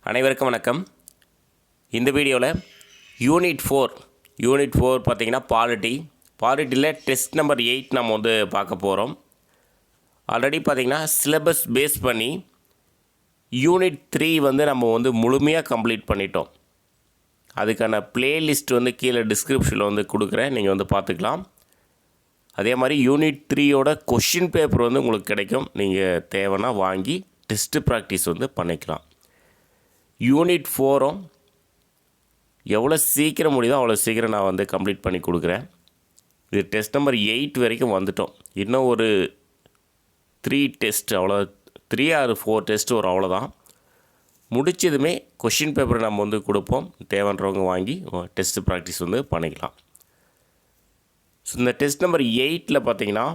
அனைவருக்கும் வணக்கம். இந்த வீடியோவில் யூனிட் 4 பார்த்திங்கன்னா பாலிட்டியில் டெஸ்ட் நம்பர் 8 நம்ம பார்க்க போகிறோம். ஆல்ரெடி பார்த்திங்கன்னா சிலபஸ் பேஸ் பண்ணி யூனிட் 3 நம்ம முழுமையாக கம்ப்ளீட் பண்ணிட்டோம். அதுக்கான பிளேலிஸ்ட் கீழே டிஸ்கிரிப்ஷனில் கொடுக்குறேன், நீங்கள் பார்த்துக்கலாம். அதே மாதிரி யூனிட் 3யோட கொஷின் பேப்பர் உங்களுக்கு கிடைக்கும். நீங்கள் தேவைன்னா வாங்கி டெஸ்ட்டு ப்ராக்டிஸ் பண்ணிக்கலாம். யூனிட் 4 எவ்வளோ சீக்கிரம் முடியுதோ அவ்வளோ சீக்கிரம் நான் கம்ப்ளீட் பண்ணி கொடுக்குறேன். இது டெஸ்ட் நம்பர் 8 வரைக்கும் வந்துட்டோம். இன்னும் ஒரு 3 டெஸ்ட், அவ்வளோ 3 or 4 டெஸ்ட் வரும், அவ்வளோதான். முடிச்சதுமே கொஷின் பேப்பரை நம்ம கொடுப்போம். தேவைன்றவங்க வாங்கி டெஸ்ட் ப்ராக்டிஸ் பண்ணிக்கலாம். ஸோ இந்த டெஸ்ட் நம்பர் 8ல் பார்த்திங்கன்னா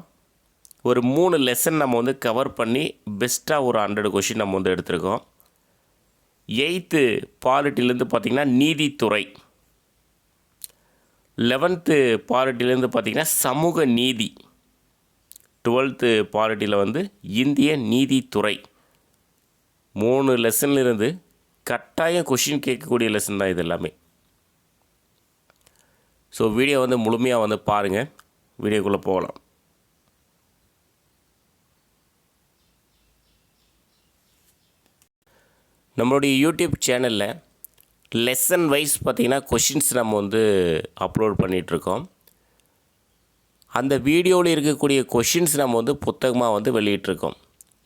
ஒரு 3 லெசன் நம்ம கவர் பண்ணி பெஸ்ட்டாக ஒரு 100 கொஷின் நம்ம எடுத்திருக்கோம். 8th பாலிட்டிலேருந்து பார்த்திங்கன்னா நீதித்துறை, 11th பாலிட்டிலேருந்து பார்த்திங்கன்னா சமூக நீதி, 12th பாலிட்டியில் இந்திய நீதித்துறை. 3 லெசன்லேருந்து கட்டாயம் கொஷின் கேட்கக்கூடிய லெசன் தான் இது எல்லாமே. ஸோ வீடியோ முழுமையாக பாருங்கள். வீடியோக்குள்ளே போகலாம். நம்மளுடைய யூடியூப் சேனலில் லெசன் வைஸ் பார்த்திங்கன்னா கொஷின்ஸ் நம்ம அப்லோட் பண்ணிகிட்ருக்கோம். அந்த வீடியோவில் இருக்கக்கூடிய கொஷின்ஸ் நம்ம புத்தகமாக வெளியிட்ருக்கோம்.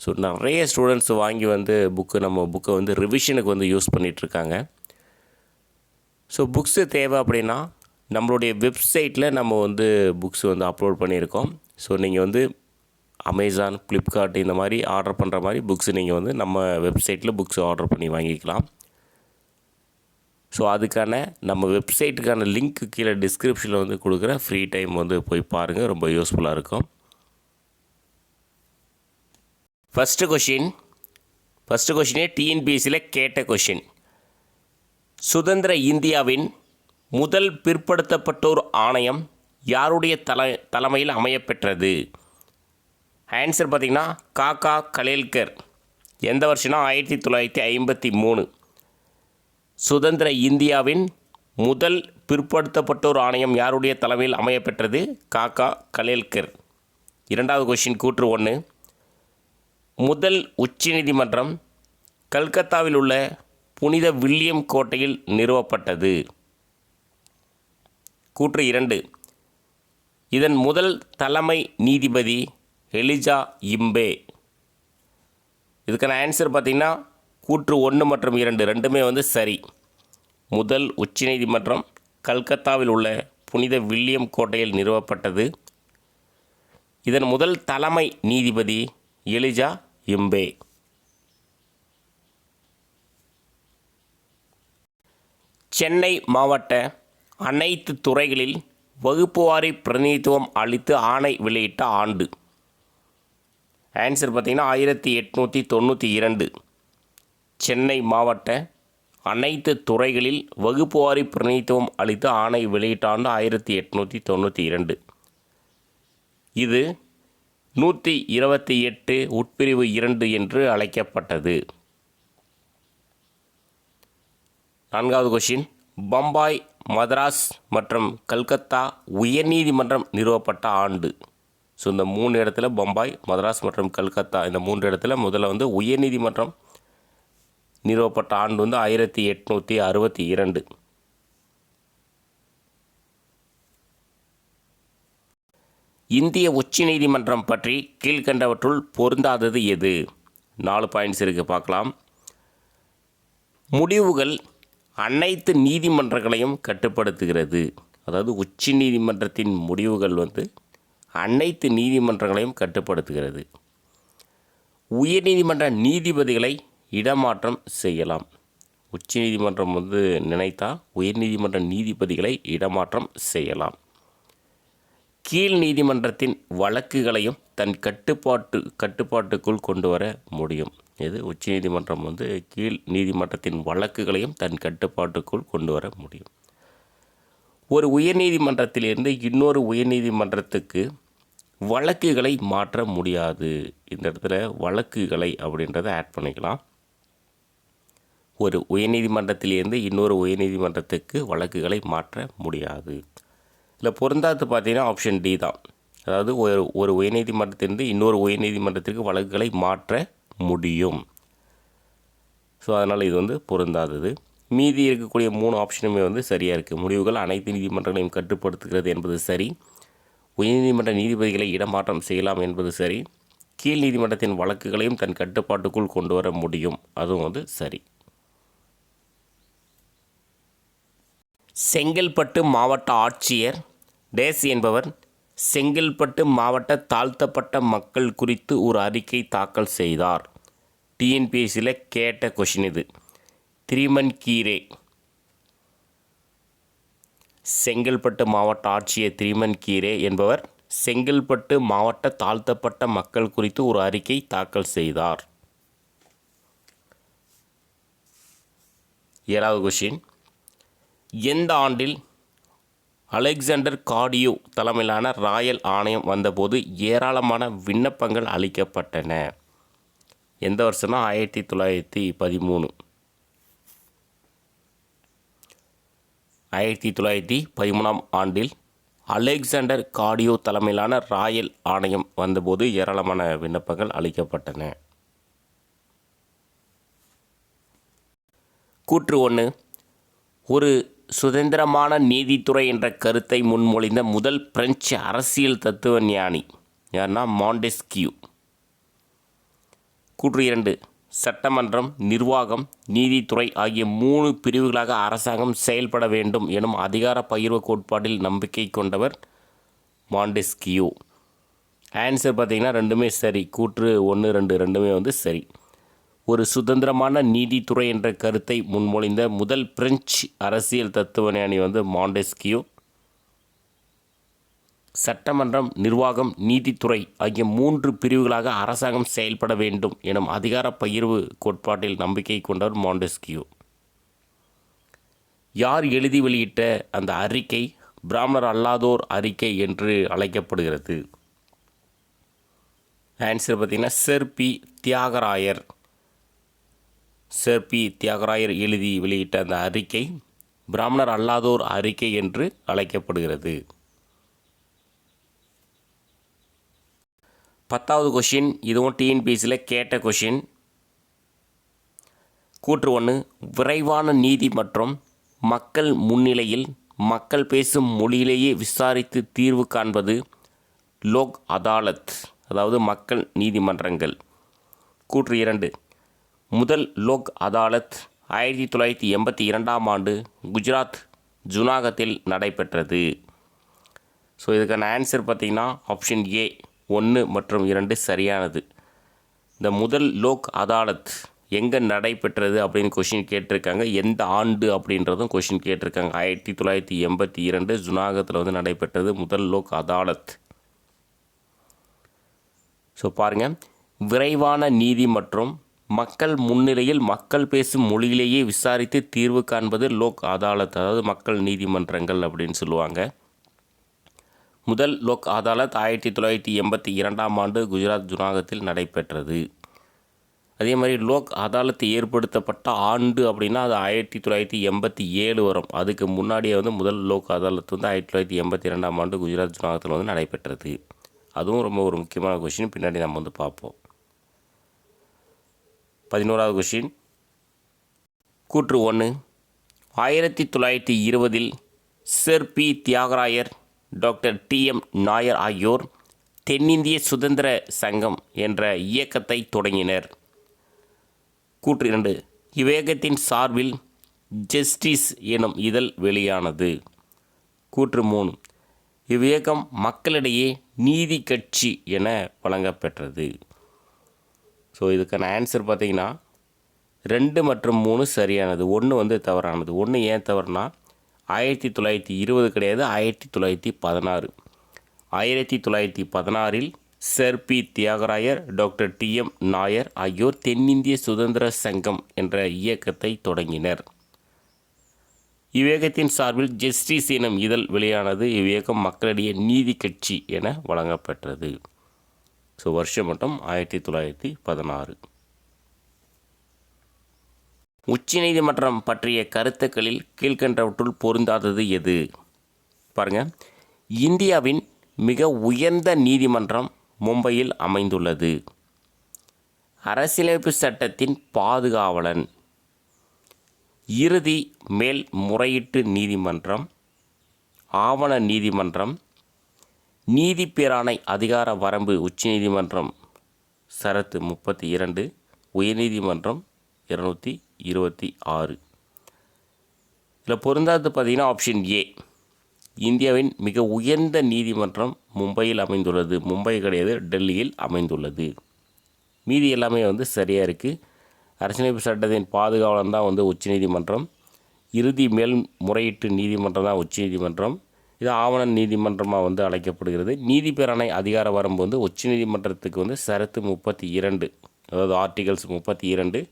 ஸோ நிறைய ஸ்டூடெண்ட்ஸ் வாங்கி புக்கை ரிவிஷனுக்கு யூஸ் பண்ணிகிட்ருக்காங்க. ஸோ புக்ஸு தேவை அப்படின்னா நம்மளுடைய வெப்சைட்டில் நம்ம புக்ஸ் அப்லோட் பண்ணியிருக்கோம். ஸோ நீங்கள் அமேசான், ஃப்ளிப்கார்ட் இந்த மாதிரி ஆர்டர் பண்ணுற மாதிரி புக்ஸ் நீங்கள் நம்ம வெப்சைட்டில் புக்ஸ் ஆர்டர் பண்ணி வாங்கிக்கலாம். ஸோ அதுக்கான நம்ம வெப்சைட்டுக்கான லிங்க் கீழே டிஸ்கிரிப்ஷனில் கொடுக்குற ஃப்ரீ டைம் போய் பாருங்கள், ரொம்ப யூஸ்ஃபுல்லாக இருக்கும். ஃபஸ்ட்டு கொஷினே டிஎன்பிஎஸ்சியில் கேட்ட கொஷின். சுதந்திர இந்தியாவின் முதல் பிற்படுத்தப்பட்டோர் ஆணையம் யாருடைய தலைமையில் அமையப்பெற்றது? ஆன்சர் பார்த்திங்கன்னா காக்கா கலேல்கர். எந்த வருஷம்னா 1953. சுதந்திர இந்தியாவின் முதல் பிற்படுத்தப்பட்டோர் ஆணையம் யாருடைய தலைமையில் அமையப்பெற்றது? காக்கா கலேல்கர். இரண்டாவது கொஷின் கூற்று 1. முதல் உச்சநீதிமன்றம் கல்கத்தாவில் உள்ள புனித வில்லியம் கோட்டையில் நிறுவப்பட்டது. கூற்று 2. இதன் முதல் தலைமை நீதிபதி எலிஜா இம்பே. இதுக்கான ஆன்சர் பார்த்திங்கன்னா கூற்று 1 மற்றும் 2 ரெண்டுமே சரி. முதல் உச்சநீதிமன்றம் கல்கத்தாவில் உள்ள புனித வில்லியம் கோட்டையில் நிறுவப்பட்டது. இதன் முதல் தலைமை நீதிபதி எலிஜா இம்பே. சென்னை மாவட்ட அனைத்து துறைகளில் வகுப்புவாரி பிரதிநிதித்துவம் அளித்து ஆணை வெளியிட்ட ஆண்டு? ஆன்சர் பார்த்திங்கன்னா 1892. சென்னை மாவட்ட அனைத்து துறைகளில் வகுப்புவாரி பிரதிநிதித்துவம் அளித்து ஆணை வெளியிட்ட ஆண்டு 1892. இது 128 உட்பிரிவு 2 என்று அழைக்கப்பட்டது. நான்காவது கொஷின். பம்பாய், மதராஸ் மற்றும் கல்கத்தா உயர்நீதிமன்றம் நிறுவப்பட்ட ஆண்டு? ஸோ இந்த 3 இடத்துல பம்பாய், மதராஸ் மற்றும் கல்கத்தா, இந்த 3 இடத்துல முதல்ல உயர்நீதிமன்றம் நிறுவப்பட்ட ஆண்டு 1862. இந்திய உச்சநீதிமன்றம் பற்றி கீழ்கண்டவற்றுள் பொருந்தாதது எது? 4 பாயிண்ட்ஸ் இருக்குது, பார்க்கலாம். முடிவுகள் அனைத்து நீதிமன்றங்களையும் கட்டுப்படுத்துகிறது. அதாவது உச்ச நீதிமன்றத்தின் முடிவுகள் அனைத்து நீதிமன்றங்களையும் கட்டுப்படுத்துகிறது. உயர்நீதிமன்ற நீதிபதிகளை இடமாற்றம் செய்யலாம். உச்ச நீதிமன்றம் நினைத்தால் உயர்நீதிமன்ற நீதிபதிகளை இடமாற்றம் செய்யலாம். கீழ் நீதிமன்றத்தின் வழக்குகளையும் தன் கட்டுப்பாட்டுக்குள் கொண்டு வர முடியும். இது உச்ச நீதிமன்றம் கீழ் நீதிமன்றத்தின் வழக்குகளையும் தன் கட்டுப்பாட்டுக்குள் கொண்டு வர முடியும். ஒரு உயர்நீதிமன்றத்திலிருந்து இன்னொரு உயர்நீதிமன்றத்துக்கு வழக்குகளை மாற்ற முடியாது. இந்த இடத்துல வழக்குகளை அப்படின்றத ஆட் பண்ணிக்கலாம். ஒரு உயர்நீதிமன்றத்திலிருந்து இன்னொரு உயர்நீதிமன்றத்துக்கு வழக்குகளை மாற்ற முடியாது. இதில் பொருந்தாது பார்த்தீங்கன்னா ஆப்ஷன் டி தான். அதாவது ஒரு உயர்நீதிமன்றத்திலிருந்து இன்னொரு உயர்நீதிமன்றத்திற்கு வழக்குகளை மாற்ற முடியும். ஸோ அதனால் இது வந்து பொருந்தாதது. மீதி இருக்கக்கூடிய 3 ஆப்ஷனுமே வந்து சரியாக இருக்குது. முடிவுகள் அனைத்து நீதிமன்றங்களையும் கட்டுப்படுத்துகிறது என்பது சரி. உயர்நீதிமன்ற நீதிபதிகளை இடமாற்றம் செய்யலாம் என்பது சரி. கீழ் நீதிமன்றத்தின் வழக்குகளையும் தன் கட்டுப்பாட்டுக்குள் கொண்டு வர முடியும், அதுவும் வந்து சரி. செங்கல்பட்டு மாவட்ட ஆட்சியர் டேஸ் என்பவர் செங்கல்பட்டு மாவட்ட தாழ்த்தப்பட்ட மக்கள் குறித்து ஒரு அறிக்கை தாக்கல் செய்தார். டிஎன்பிஎஸ்சியில் கேட்ட கொஷின் இது. திரிமன்கீரே. செங்கல்பட்டு மாவட்ட ஆட்சியர் திரிமன்கீரே என்பவர் செங்கல்பட்டு மாவட்ட தாழ்த்தப்பட்ட மக்கள் குறித்து ஒரு அறிக்கை தாக்கல் செய்தார். 7வது கொஷின். எந்த ஆண்டில் அலெக்சாண்டர் காடியோ தலைமையிலான ராயல் ஆணையம் வந்தபோது ஏராளமான விண்ணப்பங்கள் அளிக்கப்பட்டன? எந்த வருஷம்னா 1913. 1913ஆம் ஆண்டில் அலெக்சாண்டர் காடியோ தலைமையிலான ராயல் ஆணையம் வந்தபோது ஏராளமான விண்ணப்பங்கள் அளிக்கப்பட்டன. கூற்று 1. ஒரு சுதந்திரமான நீதித்துறை என்ற கருத்தை முன்மொழிந்த முதல் பிரெஞ்சு அரசியல் தத்துவ ஞானி யார்னா மாண்டெஸ்கியூ. கூற்று 2. சட்டமன்றம், நிர்வாகம், நீதித்துறை ஆகிய 3 பிரிவுகளாக அரசாங்கம் செயல்பட வேண்டும் எனும் அதிகார பகிர்வு கோட்பாட்டில் நம்பிக்கை கொண்டவர் மாண்டெஸ்கியூ. ஆன்சர் பார்த்திங்கன்னா ரெண்டுமே சரி. கூற்று 1, 2 ரெண்டுமே வந்து சரி. ஒரு சுதந்திரமான நீதித்துறை என்ற கருத்தை முன்மொழிந்த முதல் பிரெஞ்சு அரசியல் தத்துவ ஞானி வந்து மாண்டெஸ்கியூ. சட்டமன்றம், நிர்வாகம், நீதித்துறை ஆகிய 3 பிரிவுகளாக அரசாங்கம் செயல்பட வேண்டும் எனும் அதிகார பகிர்வு கோட்பாட்டில் நம்பிக்கை கொண்டவர் மாண்டெஸ்கியூ. யார் எழுதி வெளியிட்ட அந்த அறிக்கை பிராமணர் அல்லாதோர் அறிக்கை என்று அழைக்கப்படுகிறது? ஆன்சர் பார்த்திங்கன்னா sir P. Thiyagarayar. Sir P. Thiyagarayar எழுதி வெளியிட்ட அந்த அறிக்கை பிராமணர் அல்லாதோர் அறிக்கை என்று அழைக்கப்படுகிறது. 10வது கொஷின். இதுவும் டிஎன்பிஎஸ்சியில் கேட்ட கொஷின். கூற்று 1. விரைவான நீதி மற்றும் மக்கள் முன்னிலையில் மக்கள் பேசும் மொழியிலேயே விசாரித்து தீர்வு காண்பது லோக் அதாலத், அதாவது மக்கள் நீதிமன்றங்கள். கூற்று 2. முதல் லோக் அதாலத் 1982ஆம் ஆண்டு குஜராத் ஜுனாகத்தில் நடைபெற்றது. ஸோ இதுக்கான ஆன்சர் பார்த்திங்கன்னா ஆப்ஷன் ஏ 1 மற்றும் 2 சரியானது. இந்த முதல் லோக் அதாலத் எங்கே நடைபெற்றது அப்படின்னு கொஷின் கேட்டிருக்காங்க. எந்த ஆண்டு அப்படின்றதும் கொஷின் கேட்டிருக்காங்க. 1982 ஜுனாகத்தில் வந்து நடைபெற்றது முதல் லோக் அதாலத். ஸோ பாருங்கள், விரைவான நீதி மற்றும் மக்கள் முன்னிலையில் மக்கள் பேசும் மொழியிலேயே விசாரித்து தீர்வு காண்பது லோக் அதாலத், அதாவது மக்கள் நீதிமன்றங்கள் அப்படின்னு சொல்லுவாங்க. முதல் லோக் அதாலத் 1982ஆம் ஆண்டு குஜராத் ஜுனாகத்தில் நடைபெற்றது. அதே மாதிரி லோக் அதாலத் ஏற்படுத்தப்பட்ட ஆண்டு அப்படின்னா அது 1987 வரும். அதுக்கு முன்னாடியே வந்து முதல் லோக் அதாலத் வந்து 1982ஆம் ஆண்டு குஜராத் ஜுனாகத்தில் வந்து நடைபெற்றது. அதுவும் ரொம்ப ஒரு முக்கியமான கொஷின், பின்னாடி நம்ம வந்து பார்ப்போம். 11வது கொஷின். கூற்று 1. 1920இல் sir P. Thiyagarayar, doctor T M. Nair ஆகியோர் தென்னிந்திய சுதந்திர சங்கம் என்ற இயக்கத்தை தொடங்கினர். கூற்று 2. இவ்வியக்கத்தின் சார்பில் ஜஸ்டிஸ் எனும் இதழ் வெளியானது. கூற்று 3. இவ்வியக்கம் மக்களிடையே நீதி கட்சி என வழங்கப்பெற்றது. ஸோ இதுக்கான ஆன்சர் பார்த்திங்கன்னா 2 மற்றும் 3 சரியானது. 1 வந்து தவறானது. 1 ஏன் தவறுனா 1920 கிடையாது, 1916. 1916இல் sir P. Thiyagarayar, doctor T M. Nair ஆகியோர் தென்னிந்திய சுதந்திர சங்கம் என்ற இயக்கத்தை தொடங்கினர். இவ்வியக்கத்தின் சார்பில் ஜஸ்டிஸ் எனும் இதழ் வெளியானது. இவ்வியக்கம் மக்களிடையே நீதி கட்சி என வழங்கப்பெற்றது. ஸோ வருஷம் மட்டும் 1916. உச்சநீதிமன்றம் பற்றிய கருத்துக்களில் கீழ்கண்டவற்றுள் பொருந்தாதது எது? பாருங்கள், இந்தியாவின் மிக உயர்ந்த நீதிமன்றம் மும்பையில் அமைந்துள்ளது. அரசியலமைப்பு சட்டத்தின் பாதுகாவலன். இறுதி மேல்முறையீட்டு நீதிமன்றம், ஆவண நீதிமன்றம், நீதிப்பிரானை அதிகார வரம்பு உச்சநீதிமன்றம் சரத்து 32, உயர்நீதிமன்றம் 226. இதில் பொருந்தாது பார்த்திங்கன்னா ஆப்ஷன் ஏ, இந்தியாவின் மிக உயர்ந்த நீதிமன்றம் மும்பையில் அமைந்துள்ளது. மும்பை கிடையாது, டெல்லியில் அமைந்துள்ளது. மீதி எல்லாமே சரியாக இருக்குது. அரசியலமைப்பு சட்டத்தின் பாதுகாவலன் தான் உச்சநீதிமன்றம். இறுதி மேல்முறையீட்டு நீதிமன்றம் தான் உச்சநீதிமன்றம். இது ஆவண நீதிமன்றமாக அழைக்கப்படுகிறது. நீதிப்பிரானை அதிகார வரம்பு உச்சநீதிமன்றத்துக்கு சரத்து 32, அதாவது ஆர்டிகல்ஸ் 32.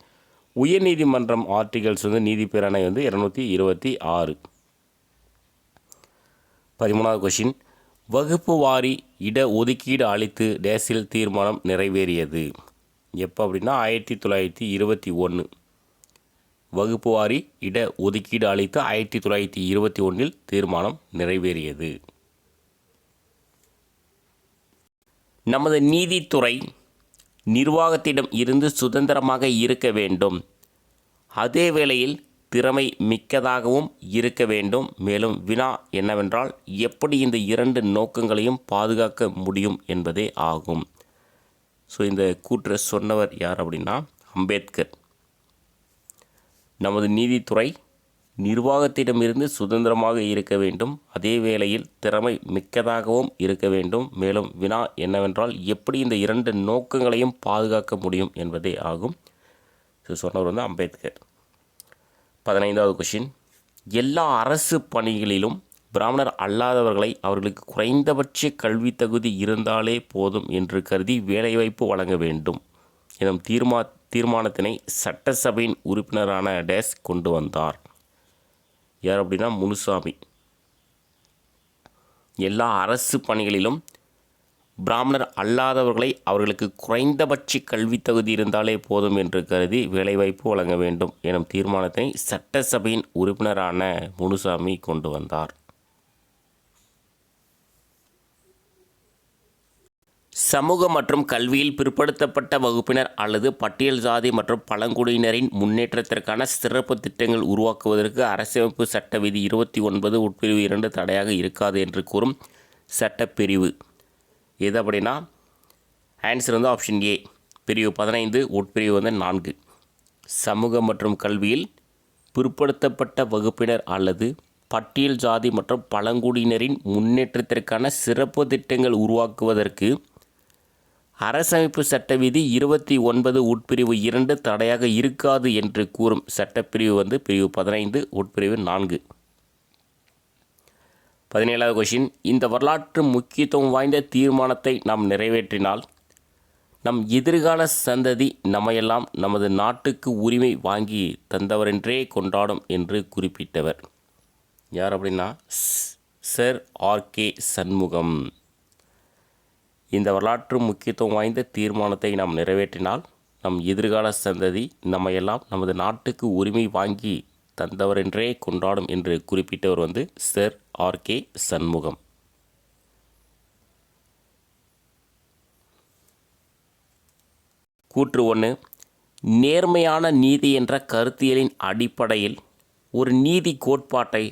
உயர்நீதிமன்றம் ஆர்டிகல்ஸ் நீதிப்பிரானை 226. 13வது கொஷின், வகுப்பு வாரி இட ஒதுக்கீடு அளித்து டேஸில் தீர்மானம் நிறைவேறியது. எப்போ அப்படின்னா 1921. வகுப்பு வாரி இட ஒதுக்கீடு அளித்து 1921 தீர்மானம் நிறைவேறியது. நமது நீதித்துறை நிர்வாகத்திடம் இருந்து சுதந்திரமாக இருக்க வேண்டும், அதே வேளையில் திறமை மிக்கதாகவும் இருக்க வேண்டும். மேலும் வினா என்னவென்றால், எப்படி இந்த இரண்டு நோக்கங்களையும் பாதுகாக்க முடியும் என்பதே ஆகும். ஸோ இந்த கூற்றை சொன்னவர் யார் அப்படின்னா அம்பேத்கர். நமது நீதித்துறை நிர்வாகத்திடமிருந்து சுதந்திரமாக இருக்க வேண்டும், அதே வேளையில் திறமை மிக்கதாகவும் இருக்க வேண்டும். மேலும் வினா என்னவென்றால், எப்படி இந்த இரண்டு நோக்கங்களையும் பாதுகாக்க முடியும் என்பதே ஆகும். ஸோ சொன்னவர் அம்பேத்கர். 15வது கொஷின், எல்லா அரசு பணிகளிலும் பிராமணர் அல்லாதவர்களை அவர்களுக்கு குறைந்தபட்ச கல்வி தகுதி இருந்தாலே போதும் என்று கருதி வேலைவாய்ப்பு வழங்க வேண்டும் எனும் தீர்மானத்தினை சட்டசபையின் உறுப்பினரான டேஸ் கொண்டு வந்தார். யார் அப்படின்னா முனுசாமி. எல்லா அரசு பணிகளிலும் பிராமணர் அல்லாதவர்களை அவர்களுக்கு குறைந்தபட்ச கல்வி தகுதி இருந்தாலே போதும் என்று கருதி வேலைவாய்ப்பு வழங்க வேண்டும் எனும் தீர்மானத்தை சட்டசபையின் உறுப்பினரான முனுசாமி கொண்டு வந்தார். சமூக மற்றும் கல்வியில் பிற்படுத்தப்பட்ட வகுப்பினர் அல்லது பட்டியல் சாதி மற்றும் பழங்குடியினரின் முன்னேற்றத்திற்கான சிறப்பு திட்டங்கள் உருவாக்குவதற்கு அரசியலமைப்பு சட்ட விதி 29 உட்பிரிவு 2 தடையாக இருக்காது என்று கூறும் சட்டப்பிரிவு எது அப்படின்னா ஆன்சர் ஆப்ஷன் ஏ, பிரிவு 15 உட்பிரிவு 4. சமூக மற்றும் கல்வியில் பிற்படுத்தப்பட்ட வகுப்பினர் அல்லது பட்டியல் சாதி மற்றும் பழங்குடியினரின் முன்னேற்றத்திற்கான சிறப்பு திட்டங்கள் உருவாக்குவதற்கு அரசமைப்பு சட்ட விதி 29 உட்பிரிவு 2 தடையாக இருக்காது என்று கூறும் சட்டப்பிரிவு பிரிவு 15 உட்பிரிவு 4. 17வது கொஷின், இந்த வரலாற்று முக்கியத்துவம் வாய்ந்த தீர்மானத்தை நாம் நிறைவேற்றினால் நம் எதிர்கால சந்ததி நம்மையெல்லாம் நமது நாட்டுக்கு உரிமை வாங்கி தந்தவரென்றே கொண்டாடும் என்று குறிப்பிட்டவர் யார் அப்படின்னா சர் ஆர்.கே. சண்முகம். இந்த வரலாற்று முக்கியத்துவம் வாய்ந்த தீர்மானத்தை நாம் நிறைவேற்றினால் நம் எதிர்கால சந்ததி நம்மையெல்லாம் நமது நாட்டுக்கு உரிமை வாங்கி தந்தவரென்றே கொண்டாடும் என்று குறிப்பிட்டவர் சர் ஆர்.கே. சண்முகம். கூற்று 1, நேர்மையான நீதி என்ற கருத்தியலின் அடிப்படையில் ஒரு நீதி கோட்பாட்டை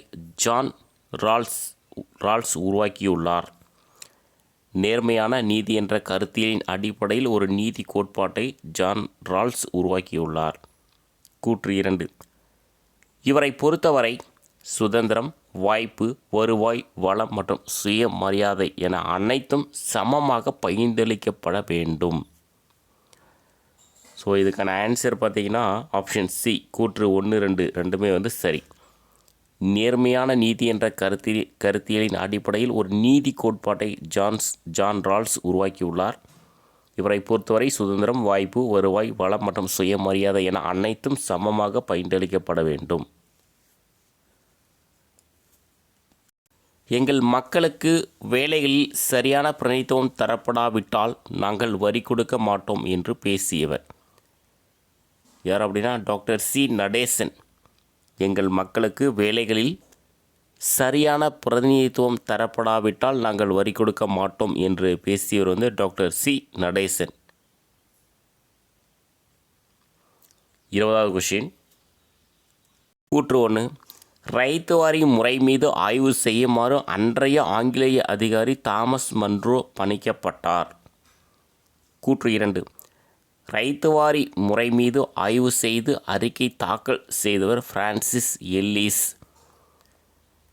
ஜான் ரால்ஸ் உருவாக்கியுள்ளார். நேர்மையான நீதி என்ற கருத்தியலின் அடிப்படையில் ஒரு நீதி கோட்பாட்டை ஜான் ரால்ஸ் உருவாக்கியுள்ளார். கூற்று 2, இவரை பொறுத்தவரை சுதந்திரம், வாய்ப்பு, வருவாய், வளம் மற்றும் சுயமரியாதை என அனைத்தும் சமமாக பகிர்ந்தளிக்கப்பட வேண்டும். ஸோ இதுக்கான ஆன்சர் பார்த்தீங்கன்னா ஆப்ஷன் சி, கூற்று 1, 2 ரெண்டுமே சரி. நேர்மையான நீதி என்ற கருத்தியலின் அடிப்படையில் ஒரு நீதி கோட்பாட்டை ஜான் ரால்ஸ் உருவாக்கியுள்ளார். இவரை பொறுத்தவரை சுதந்திரம், வாய்ப்பு, வருவாய், வளம் மற்றும் சுயமரியாதை என அனைத்தும் சமமாக பகிர்ந்தளிக்கப்பட வேண்டும். எங்கள் மக்களுக்கு வேலைகளில் சரியான பிரதிநிதித்துவம் தரப்படாவிட்டால் நாங்கள் வரி கொடுக்க மாட்டோம் என்று பேசியவர் யார் அப்படின்னா டாக்டர் சி நடேசன். எங்கள் மக்களுக்கு வேலைகளில் சரியான பிரதிநிதித்துவம் தரப்படாவிட்டால் நாங்கள் வரி கொடுக்க மாட்டோம் என்று பேசியவர் வந்து டாக்டர் சி நடேசன். 20வது கொஷின். கூற்று 1. ரைத்து வாரி முறை மீது ஆய்வு செய்யுமாறு அன்றைய ஆங்கிலேய அதிகாரி தாமஸ் மன்றோ பணிக்கப்பட்டார். கூற்று 2. ரைத்து வாரி முறை மீது ஆய்வு செய்து அறிக்கை தாக்கல் செய்தவர் பிரான்சிஸ் எல்லிஸ்.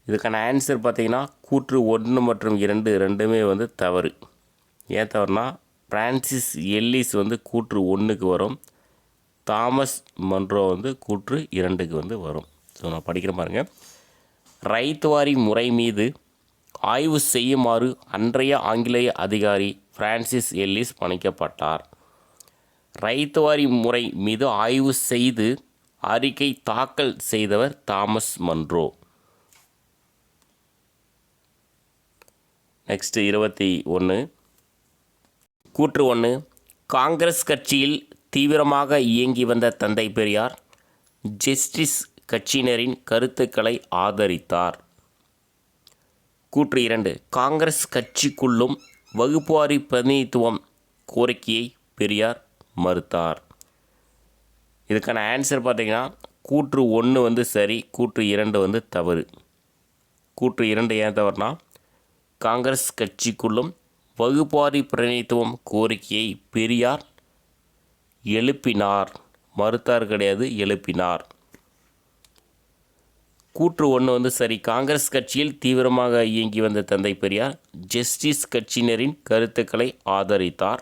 இதுக்கான ஆன்சர் பார்த்தீங்கன்னா கூற்று 1 மற்றும் 2 ரெண்டுமே வந்து தவறு. ஏன் தவறுனா பிரான்சிஸ் எல்லிஸ் வந்து கூற்று 1க்கு வரும், தாமஸ் மன்றோ வந்து கூற்று 2க்கு வந்து வரும். ஸோ நான் படிக்கிற பாருங்க. ரைத்து வாரி முறை மீது ஆய்வு செய்யுமாறு அன்றைய ஆங்கிலேய அதிகாரி பிரான்சிஸ் எல்லிஸ் பணிக்கப்பட்டார். ரைத்து வாரி முறை மீது ஆய்வு செய்து அறிக்கை தாக்கல் செய்தவர் தாமஸ் மன்றோ. நெக்ஸ்ட் 21. கூற்று 1. காங்கிரஸ் கட்சியில் தீவிரமாக இயங்கி வந்த தந்தை பெரியார் ஜஸ்டிஸ் கட்சியினரின் கருத்துக்களை ஆதரித்தார். கூற்று 2. காங்கிரஸ் கட்சிக்குள்ளும் வகுப்புவாரி பிரதிநிதித்துவம் கோரிக்கையை பெரியார் மறுத்தார். இதுக்கான ஆன்சர் பார்த்தீங்கன்னா கூற்று 1 வந்து சரி, கூற்று 2 வந்து தவறு. கூற்று 2 ஏன் தவறுனா காங்கிரஸ் கட்சிக்குள்ளும் வகுப்புவாரி பிரதிநிதித்துவம் கோரிக்கையை பெரியார் எழுப்பினார், மறுத்தார் கிடையாது, எழுப்பினார். கூற்று 1 வந்து சரி. காங்கிரஸ் கட்சியில் தீவிரமாக இயங்கி வந்த தந்தை பெரியார் ஜஸ்டிஸ் கட்சியினரின் கருத்துக்களை ஆதரித்தார்.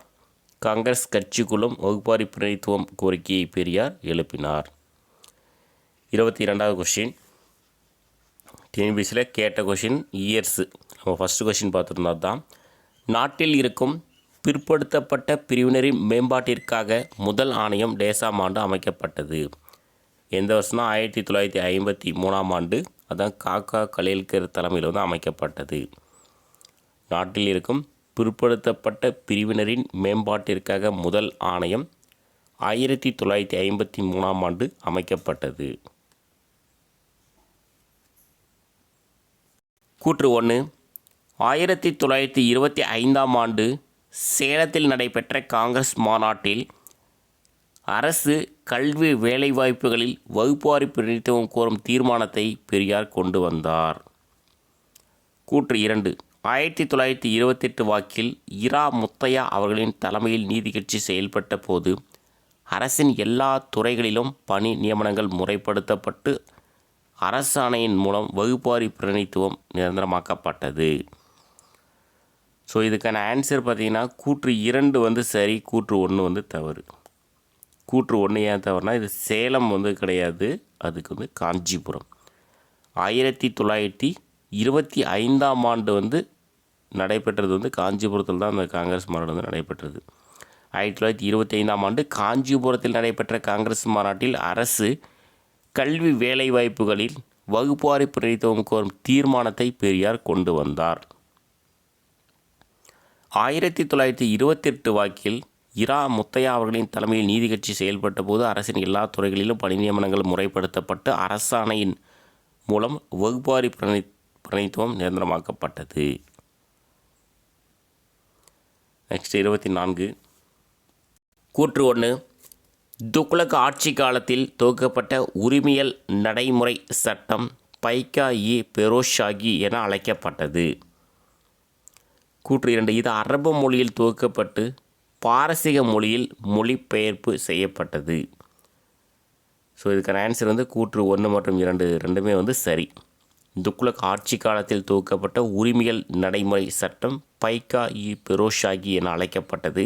காங்கிரஸ் கட்சிக்குள்ளும் வகுப்பாரி பிரதிநிதித்துவம் கோரிக்கையை பெரியார் எழுப்பினார். 22வது கொஷின். டிஎன்பிசியில் கேட்ட கொஷின் இயர்ஸு. நம்ம ஃபஸ்ட்டு கொஷின் பார்த்துருந்தது தான். நாட்டில் இருக்கும் பிற்படுத்தப்பட்ட பிரிவினரின் மேம்பாட்டிற்காக முதல் ஆணையம் டேசாம் ஆண்டு அமைக்கப்பட்டது. எந்த வருஷம்னா 1953ஆம் ஆண்டு. அதான் காக்கா கலேல்கர் தலைமையில் வந்து அமைக்கப்பட்டது. நாட்டில் இருக்கும் பிற்படுத்தப்பட்ட பிரிவினரின் மேம்பாட்டிற்காக முதல் ஆணையம் 1953ஆம் ஆண்டு அமைக்கப்பட்டது. கூற்று 1. 1925ஆம் ஆண்டு சேலத்தில் நடைபெற்ற காங்கிரஸ் மாநாட்டில் அரசு கல்வி வேலைவாய்ப்புகளில் வகுப்புவாரி பிரதிநிதித்துவம் கோரும் தீர்மானத்தை பெரியார் கொண்டு வந்தார். கூற்று 2. 1928 வாக்கில் இரா முத்தையா அவர்களின் தலைமையில் நீதி கட்சி செயல்பட்ட போது அரசின் எல்லா துறைகளிலும் பணி நியமனங்கள் முறைப்படுத்தப்பட்டு அரசாணையின் மூலம் வகுப்புவாரி பிரதிநிதித்துவம் நிரந்தரமாக்கப்பட்டது. ஸோ இதுக்கான ஆன்சர் பார்த்தீங்கன்னா கூற்று 2 வந்து சரி, கூற்று 1 வந்து தவறு. கூற்று 1 ஏன் தவறுனா இது சேலம் வந்து கிடையாது, அதுக்கு வந்து காஞ்சிபுரம். 1925ஆம் ஆண்டு வந்து நடைபெற்றது வந்து காஞ்சிபுரத்தில் தான் அந்த காங்கிரஸ் மாநாடு வந்து நடைபெற்றது. 1925ஆம் ஆண்டு காஞ்சிபுரத்தில் நடைபெற்ற காங்கிரஸ் மாநாட்டில் அரசு கல்வி வேலைவாய்ப்புகளில் வகுப்புவாரி பிரதிநிதித்துவம் கோரும் தீர்மானத்தை பெரியார் கொண்டு வந்தார். 1928 வாக்கில் இரா முத்தையா அவர்களின் தலைமையில் நீதி கட்சி செயல்பட்ட போது அரசின் எல்லா துறைகளிலும் பணி நியமனங்கள் முறைப்படுத்தப்பட்டு அரசாணையின் மூலம் வகுப்புவாரி பிரதிநிதித்துவம் நிரந்தரமாக்கப்பட்டது. நெக்ஸ்ட் 24. கூற்று 1. துக்ளக் ஆட்சி காலத்தில் துவக்கப்பட்ட உரிமையல் நடைமுறை சட்டம் பைக்கா-இ பெரோஷாகி என அழைக்கப்பட்டது. கூற்று 2. இது அரபு மொழியில் துவக்கப்பட்டு பாரசீக மொழியில் மொழிபெயர்ப்பு செய்யப்பட்டது. ஸோ இதுக்கான ஆன்சர் வந்து கூற்று 1 மற்றும் 2 ரெண்டுமே வந்து சரி. துக்ளக் ஆட்சி காலத்தில் துவக்கப்பட்ட உரிமையல் நடைமுறை சட்டம் பைக்கா-இ பெரோஷாகி என அழைக்கப்பட்டது.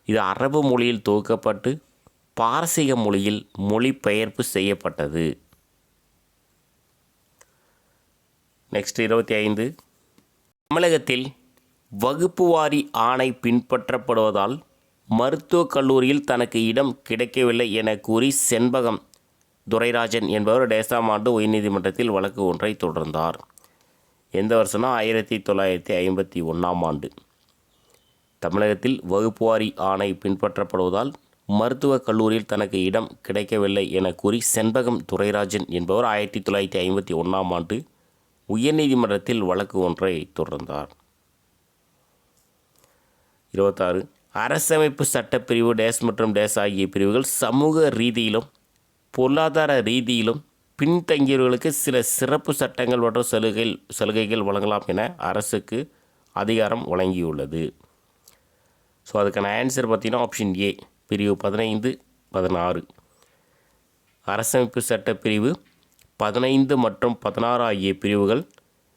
இது அரபு மொழியில் துவக்கப்பட்டு பாரசீக மொழியில் மொழிபெயர்ப்பு செய்யப்பட்டது. நெக்ஸ்ட் 25. தமிழகத்தில் வகுப்புவாரி ஆணை பின்பற்றப்படுவதால் மருத்துவக் கல்லூரியில் தனக்கு இடம் கிடைக்கவில்லை என கூறி செண்பகம் துரைராஜன் என்பவர் டேசாம் ஆண்டு உயர்நீதிமன்றத்தில் வழக்கு ஒன்றை தொடர்ந்தார். எந்த வருஷம்னா 1951ஆம் ஆண்டு. தமிழகத்தில் வகுப்புவாரி ஆணை பின்பற்றப்படுவதால் மருத்துவக் கல்லூரியில் தனக்கு இடம் கிடைக்கவில்லை என கூறி செண்பகம் துரைராஜன் என்பவர் 1951ஆம் ஆண்டு உயர்நீதிமன்றத்தில் வழக்கு ஒன்றை தொடர்ந்தார். 26. அரசமைப்பு சட்டப்பிரிவு டேஸ் மற்றும் டேஸ் ஆகிய பிரிவுகள் சமூக ரீதியிலும் பொருளாதார ரீதியிலும் பின்தங்கியவர்களுக்கு சில சிறப்பு சட்டங்கள் மற்றும் சலுகைகள் வழங்கலாம் என அரசுக்கு அதிகாரம் வழங்கியுள்ளது. ஸோ அதுக்கான ஆன்சர் பார்த்தீங்கன்னா ஆப்ஷன் ஏ, பிரிவு 15, 16. அரசமைப்பு சட்டப்பிரிவு 15 மற்றும் 16 ஆகிய பிரிவுகள்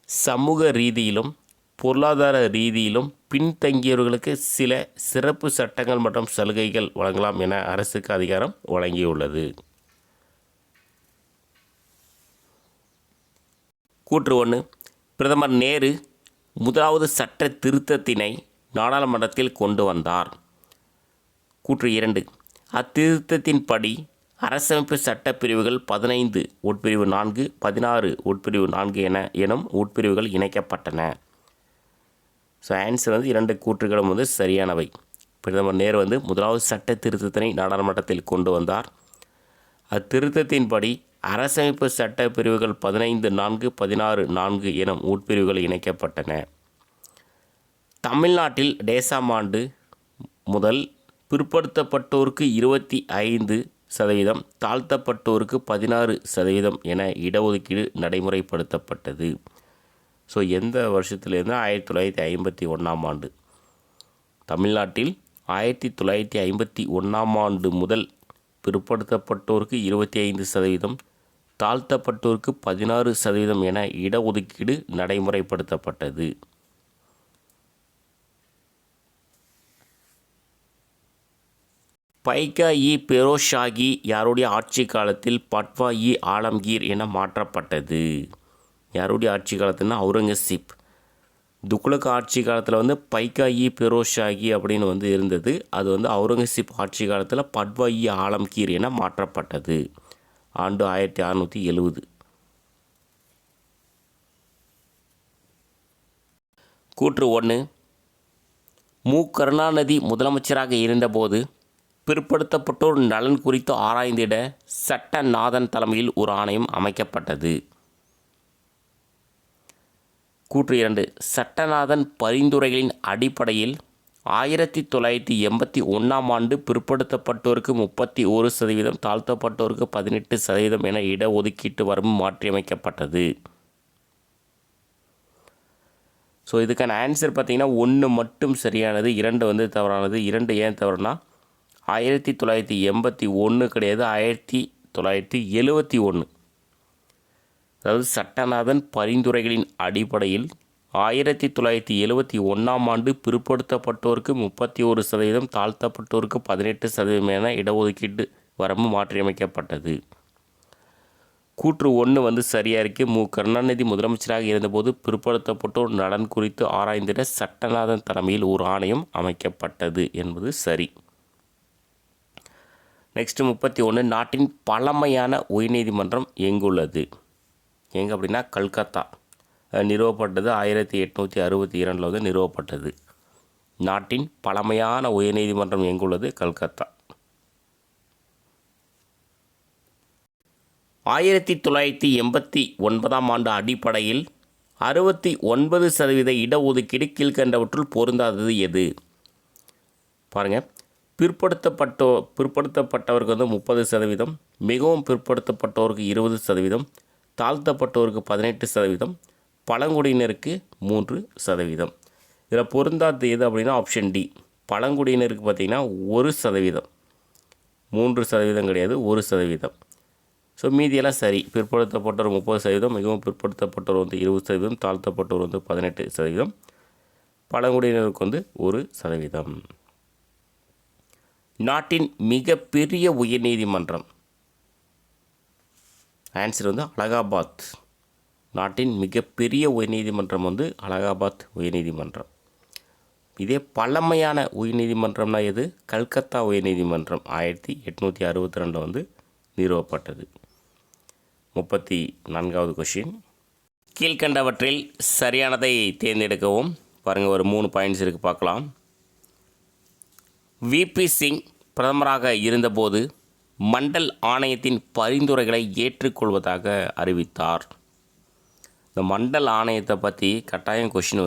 சமூக ரீதியிலும் பொருளாதார ரீதியிலும் பின்தங்கியவர்களுக்கு சில சிறப்பு சட்டங்கள் மற்றும் சலுகைகள் வழங்கலாம் என அரசுக்கு அதிகாரம் வழங்கியுள்ளது. கூற்று 1. பிரதமர் நேரு முதலாவது சட்ட திருத்தத்தினை நாடாளுமன்றத்தில் கொண்டு வந்தார். கூற்று 2. அத்திருத்தத்தின்படி அரசமைப்பு சட்டப்பிரிவுகள் 15 உட்பிரிவு 4, 16 உட்பிரிவு 4 எனும் உட்பிரிவுகள் இணைக்கப்பட்டன. ஸோ ஆன்சர் 2 கூற்றுகளும் சரியானவை. பிரதமர் நேரு முதலாவது சட்ட திருத்தத்தினை நாடாளுமன்றத்தில் கொண்டு வந்தார். அத்திருத்தத்தின்படி அரசமைப்பு சட்ட பிரிவுகள் 15(4), 16(4) எனும் உட்பிரிவுகள் இணைக்கப்பட்டன. தமிழ்நாட்டில் டேசாம் ஆண்டு முதல் பிற்படுத்தப்பட்டோருக்கு 25%, தாழ்த்தப்பட்டோருக்கு 16% என இடஒதுக்கீடு நடைமுறைப்படுத்தப்பட்டது. ஸோ எந்த வருஷத்துலேருந்து? 1951ஆம் ஆண்டு. தமிழ்நாட்டில் 1951ஆம் ஆண்டு முதல் பிற்படுத்தப்பட்டோருக்கு 25%, தாழ்த்தப்பட்டோருக்கு 16% என இடஒதுக்கீடு நடைமுறைப்படுத்தப்பட்டது. பைகா-இ பெரோஸ்-ஷாஹி யாருடைய ஆட்சி காலத்தில் பட்வா-இ ஆலம்கீர் என மாற்றப்பட்டது? யாருடைய ஆட்சி காலத்துலனா அவுரங்கசீப். துக்ளக் ஆட்சி காலத்தில் பைகா-இ பெரோஸ்-ஷாஹி அப்படின்னு இருந்தது. அது அவுரங்கசீப் ஆட்சி காலத்தில் பட்வா-இ ஆலம்கீர் என மாற்றப்பட்டது. ஆண்டு 1670. கூற்று 1. மு. கருணாநிதி முதலமைச்சராக இருந்தபோது பிற்படுத்தப்பட்டோர் நலன் குறித்து ஆராய்ந்திட சட்டநாதன் தலைமையில் ஒரு ஆணையம் அமைக்கப்பட்டது. கூற்று 2. சட்டநாதன் பரிந்துரைகளின் அடிப்படையில் 1981ஆம் ஆண்டு பிற்படுத்தப்பட்டோருக்கு 31%, தாழ்த்தப்பட்டோருக்கு 18% என இடஒதுக்கீட்டு வரம்பு மாற்றியமைக்கப்பட்டது. ஸோ இதுக்கான ஆன்சர் பார்த்திங்கன்னா 1 மட்டும் சரியானது, 2 தவறானது. 2 ஏன் தவறுனா 1981 கிடையாது, 1971. அதாவது சட்டநாதன் பரிந்துரைகளின் அடிப்படையில் 1971ஆம் ஆண்டு பிற்படுத்தப்பட்டோருக்கு 31%, தாழ்த்தப்பட்டோருக்கு 18% என இடஒதுக்கீட்டு வரம்பு மாற்றியமைக்கப்பட்டது. கூற்று 1 சரியாக இருக்குது. மு. கருணாநிதி முதலமைச்சராக இருந்தபோது பிற்படுத்தப்பட்டோர் நலன் குறித்து ஆராய்ந்திட சட்டநாதன் தலைமையில் ஒரு ஆணையம் அமைக்கப்பட்டது என்பது சரி. நெக்ஸ்ட் 31. நாட்டின் பழமையான உயர்நீதிமன்றம் எங்குள்ளது? எங்கே அப்படின்னா கல்கத்தா. நிறுவப்பட்டது 1862 நிறுவப்பட்டது. நாட்டின் பழமையான உயர்நீதிமன்றம் எங்குள்ளது? கல்கத்தா. 1989ஆம் ஆண்டு அடிப்படையில் 69% இடஒதுக்கீடு கீழ்கண்டவற்றுள் பொருந்தாதது எது? பாருங்கள், பிற்படுத்தப்பட்டவருக்கு 30%, மிகவும் பிற்படுத்தப்பட்டவருக்கு 20%, தாழ்த்தப்பட்டோருக்கு 18%, பழங்குடியினருக்கு 3%. இதில் பொருந்தாது எது அப்படின்னா ஆப்ஷன் டி. பழங்குடியினருக்கு பார்த்திங்கன்னா 1%, 3% கிடையாது, 1%. ஸோ மீதியெல்லாம் சரி. பிற்படுத்தப்பட்டோர் 30%, மிகவும் பிற்படுத்தப்பட்டோர் 20%, தாழ்த்தப்பட்டோர் 18%, பழங்குடியினருக்கு 1%. நாட்டின் மிகப்பெரிய உயர்நீதிமன்றம். ஆன்சர் அலகாபாத். நாட்டின் மிகப்பெரிய உயர்நீதிமன்றம் அலகாபாத் உயர்நீதிமன்றம். இதே பழமையான உயர்நீதிமன்றம்னா எது? கல்கத்தா உயர்நீதிமன்றம் 1862 நிறுவப்பட்டது. 34வது கொஷின். கீழ்கண்டவற்றில் சரியானதை தேர்ந்தெடுக்கவும். பாருங்கள், ஒரு 3 பாயிண்ட்ஸ் இருக்குது, பார்க்கலாம். விபி சிங் பிரதமராக இருந்தபோது மண்டல் ஆணையத்தின் பரிந்துரைகளை ஏற்றுக்கொள்வதாக அறிவித்தார். இந்த மண்டல் ஆணையத்தை பற்றி கட்டாயம் கொஷின்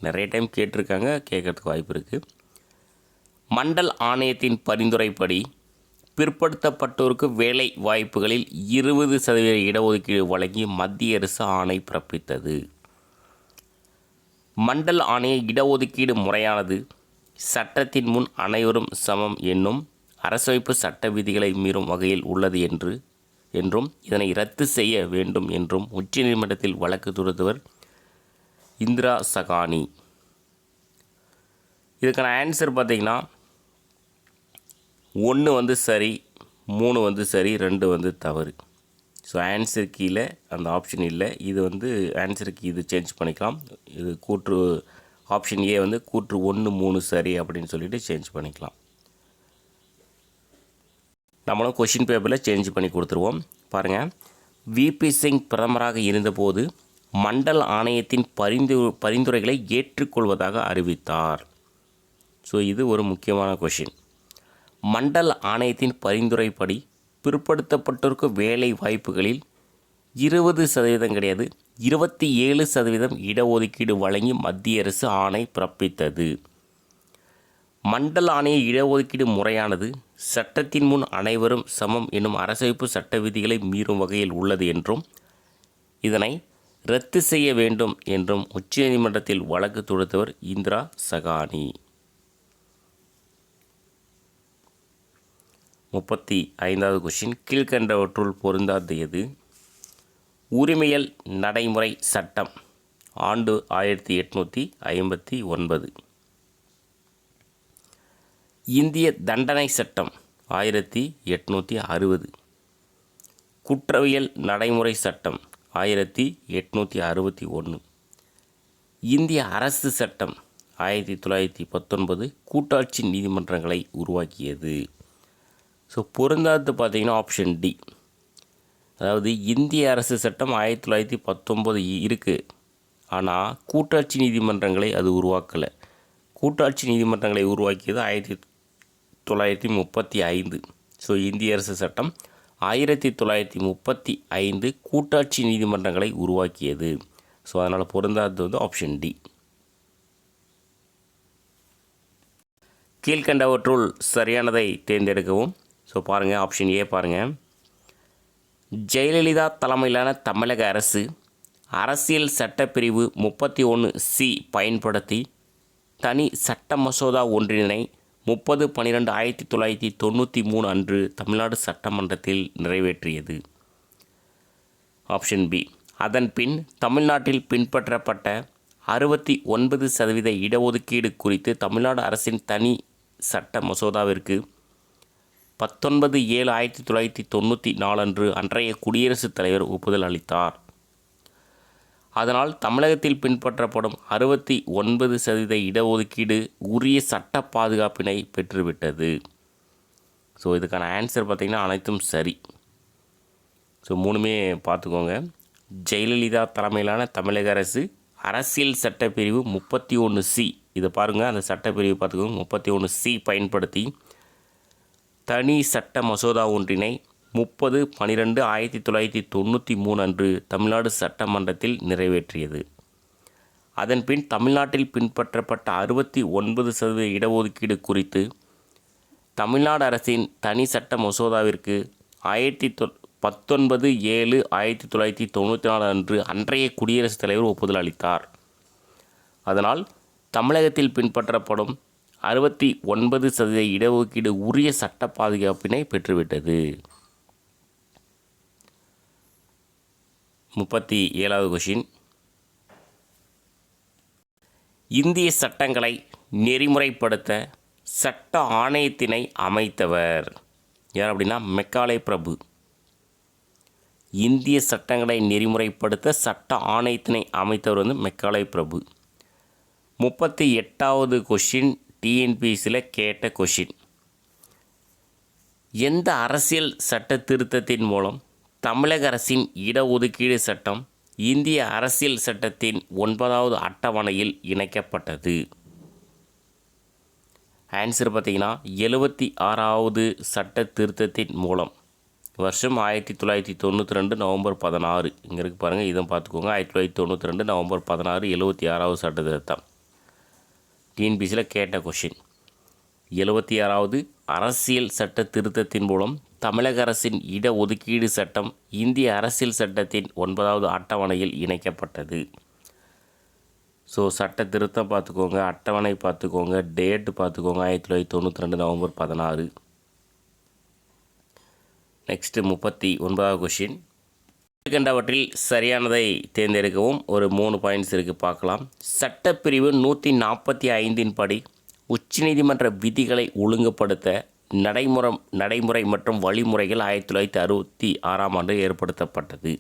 நிறைய டைம் கேட்டிருக்காங்க, கேட்கறதுக்கு வாய்ப்பு இருக்குது. மண்டல் ஆணையத்தின் பரிந்துரைப்படி பிற்படுத்தப்பட்டோருக்கு வேலை வாய்ப்புகளில் 20% இடஒதுக்கீடு வழங்கி மத்திய அரசு ஆணை பிறப்பித்தது. மண்டல் ஆணைய இடஒதுக்கீடு முறையானது சட்டத்தின் முன் அனைவரும் சமம் என்னும் அரசமைப்பு சட்ட விதிகளை மீறும் வகையில் உள்ளது என்றும் இதனை ரத்து செய்ய வேண்டும் என்றும் உச்சநீதிமன்றத்தில் வழக்கு தொடுத்தவர் இந்திரா சகானி. இதுக்கான ஆன்சர் பார்த்திங்கன்னா 1 சரி, 3 சரி, 2 தவறு. ஸோ ஆன்சர் கீழே அந்த ஆப்ஷன் இல்லை. இது ஆன்சருக்கு இது சேஞ்ச் பண்ணிக்கலாம். இது கூற்று ஆப்ஷன் ஏ கூற்று 1, 3 சரி அப்படின்னு சொல்லிட்டு சேஞ்ச் பண்ணிக்கலாம். நம்மளும் கொஷின் பேப்பரில் சேஞ்ச் பண்ணி கொடுத்துருவோம். பாருங்கள், விபி சிங் பிரதமராக இருந்தபோது மண்டல் ஆணையத்தின் பரிந்துரைகளை ஏற்றுக்கொள்வதாக அறிவித்தார். ஸோ இது ஒரு முக்கியமான கொஷின். மண்டல் ஆணையத்தின் பரிந்துரைப்படி பிற்படுத்தப்பட்டோருக்கு வேலை வாய்ப்புகளில் 20% கிடையாது 27% இடஒதுக்கீடு வழங்கி மத்திய அரசு ஆணை பிறப்பித்தது. மண்டல் ஆணைய இடஒதுக்கீடு முறையானது சட்டத்தின் முன் அனைவரும் சமம் என்னும் அரசமைப்பு சட்ட விதிகளை மீறும் வகையில் உள்ளது என்றும் இதனை ரத்து செய்ய வேண்டும் என்றும் உச்சநீதிமன்றத்தில் வழக்கு தொடுத்தவர் இந்திரா சகானி. 35வது கொஷின், கீழ்கண்டவற்றுள் பொருந்தாது எது? உரிமையல் நடைமுறை சட்டம் ஆண்டு 1859. இந்திய தண்டனை சட்டம் 1860. குற்றவியல் நடைமுறை சட்டம் 1861. இந்திய அரசு சட்டம் 1919 கூட்டாட்சி நீதிமன்றங்களை உருவாக்கியது. ஸோ பொருந்தாது பார்த்திங்கன்னா ஆப்ஷன் டி. அதாவது இந்திய அரசு சட்டம் 1919 இருக்குது, ஆனால் கூட்டாட்சி நீதிமன்றங்களை அது உருவாக்கலை. கூட்டாட்சி நீதிமன்றங்களை உருவாக்கியது 1935. ஸோ இந்திய அரசு சட்டம் 1935 கூட்டாட்சி நீதிமன்றங்களை உருவாக்கியது. ஸோ அதனால் பொருந்தாதது ஆப்ஷன் டி. கீழ்கண்டவற்றுள் சரியானதை தேர்ந்தெடுக்கவும். ஸோ பாருங்கள், ஆப்ஷன் ஏ பாருங்கள். ஜெயலலிதா தலைமையிலான தமிழக அரசு அரசியல் சட்டப்பிரிவு 31C பயன்படுத்தி தனி சட்ட மசோதா ஒன்றினை 30/12/1993 அன்று தமிழ்நாடு சட்டமன்றத்தில் நிறைவேற்றியது. Option B. அதன் பின் தமிழ்நாட்டில் பின்பற்றப்பட்ட 69% இடஒதுக்கீடு குறித்து தமிழ்நாடு அரசின் தனி சட்ட மசோதாவிற்கு 19/7/1994 அன்று அன்றைய குடியரசுத் தலைவர் ஒப்புதல் அளித்தார். அதனால் தமிழகத்தில் பின்பற்றப்படும் 69% இடஒதுக்கீடு உரிய சட்ட பாதுகாப்பினை பெற்றுவிட்டது. ஸோ இதுக்கான ஆன்சர் பார்த்திங்கன்னா அனைத்தும் சரி. ஸோ 3மே பார்த்துக்கோங்க. ஜெயலலிதா தலைமையிலான தமிழக அரசு அரசியல் சட்டப்பிரிவு 31C, இதை பாருங்கள், அந்த சட்டப்பிரிவு பார்த்துக்கோங்க, 31C பயன்படுத்தி தனி சட்ட மசோதா ஒன்றினை 30/12/1993 அன்று தமிழ்நாடு சட்டமன்றத்தில் நிறைவேற்றியது. அதன்பின் தமிழ்நாட்டில் பின்பற்றப்பட்ட 69% இடஒதுக்கீடு குறித்து தமிழ்நாடு அரசின் தனி சட்ட மசோதாவிற்கு 19/7/1994 அன்று அன்றைய குடியரசுத் தலைவர் ஒப்புதல் அளித்தார். அதனால் தமிழகத்தில் பின்பற்றப்படும் 69% இடஒதுக்கீடு உரிய சட்ட பாதுகாப்பினை பெற்றுவிட்டது. 37வது கொஷின், இந்திய சட்டங்களை நெறிமுறைப்படுத்த சட்ட ஆணையத்தினை அமைத்தவர் யார் அப்படின்னா மெக்காலே பிரபு. இந்திய சட்டங்களை நெறிமுறைப்படுத்த சட்ட ஆணையத்தினை அமைத்தவர் மெக்காலே பிரபு. 38வது கொஷின், டிஎன்பிஎஸ்சியில் கேட்ட கொஷின். எந்த அரசியல் சட்ட திருத்தத்தின் மூலம் தமிழக அரசின் இடஒதுக்கீடு சட்டம் இந்திய அரசியல் சட்டத்தின் 9வது அட்டவணையில் இணைக்கப்பட்டது? ஆன்சர் பார்த்தீங்கன்னா 76வது சட்ட திருத்தத்தின் மூலம் வருஷம் 1992 நவம்பர் 16. இங்கே இருக்கு பாருங்கள், இதுவும் பார்த்துக்கோங்க. 1992 நவம்பர் 16 76வது சட்ட திருத்தம். டிஎன்பிசியில் கேட்ட கொஷின். 76வது அரசியல் சட்ட திருத்தத்தின் மூலம் தமிழக அரசின் இடஒதுக்கீடு சட்டம் இந்திய அரசியல் சட்டத்தின் 9வது அட்டவணையில் இணைக்கப்பட்டது. ஸோ சட்ட திருத்தம் பார்த்துக்கோங்க, அட்டவணை பார்த்துக்கோங்க, டேட்டு பார்த்துக்கோங்க. 1992 நவம்பர் 16. நெக்ஸ்ட்டு 39வது கொஷின். கண்டவற்றில் சரியானதை தேர்ந்தெடுக்கவும். ஒரு 3 பாயிண்ட்ஸ் இருக்குது, பார்க்கலாம். சட்டப்பிரிவு 145 படி உச்சநீதிமன்ற விதிகளை ஒழுங்குபடுத்த நடைமுறை மற்றும் வழிமுறைகள் 1966ஆம் ஆண்டு ஏற்படுத்தப்பட்டது.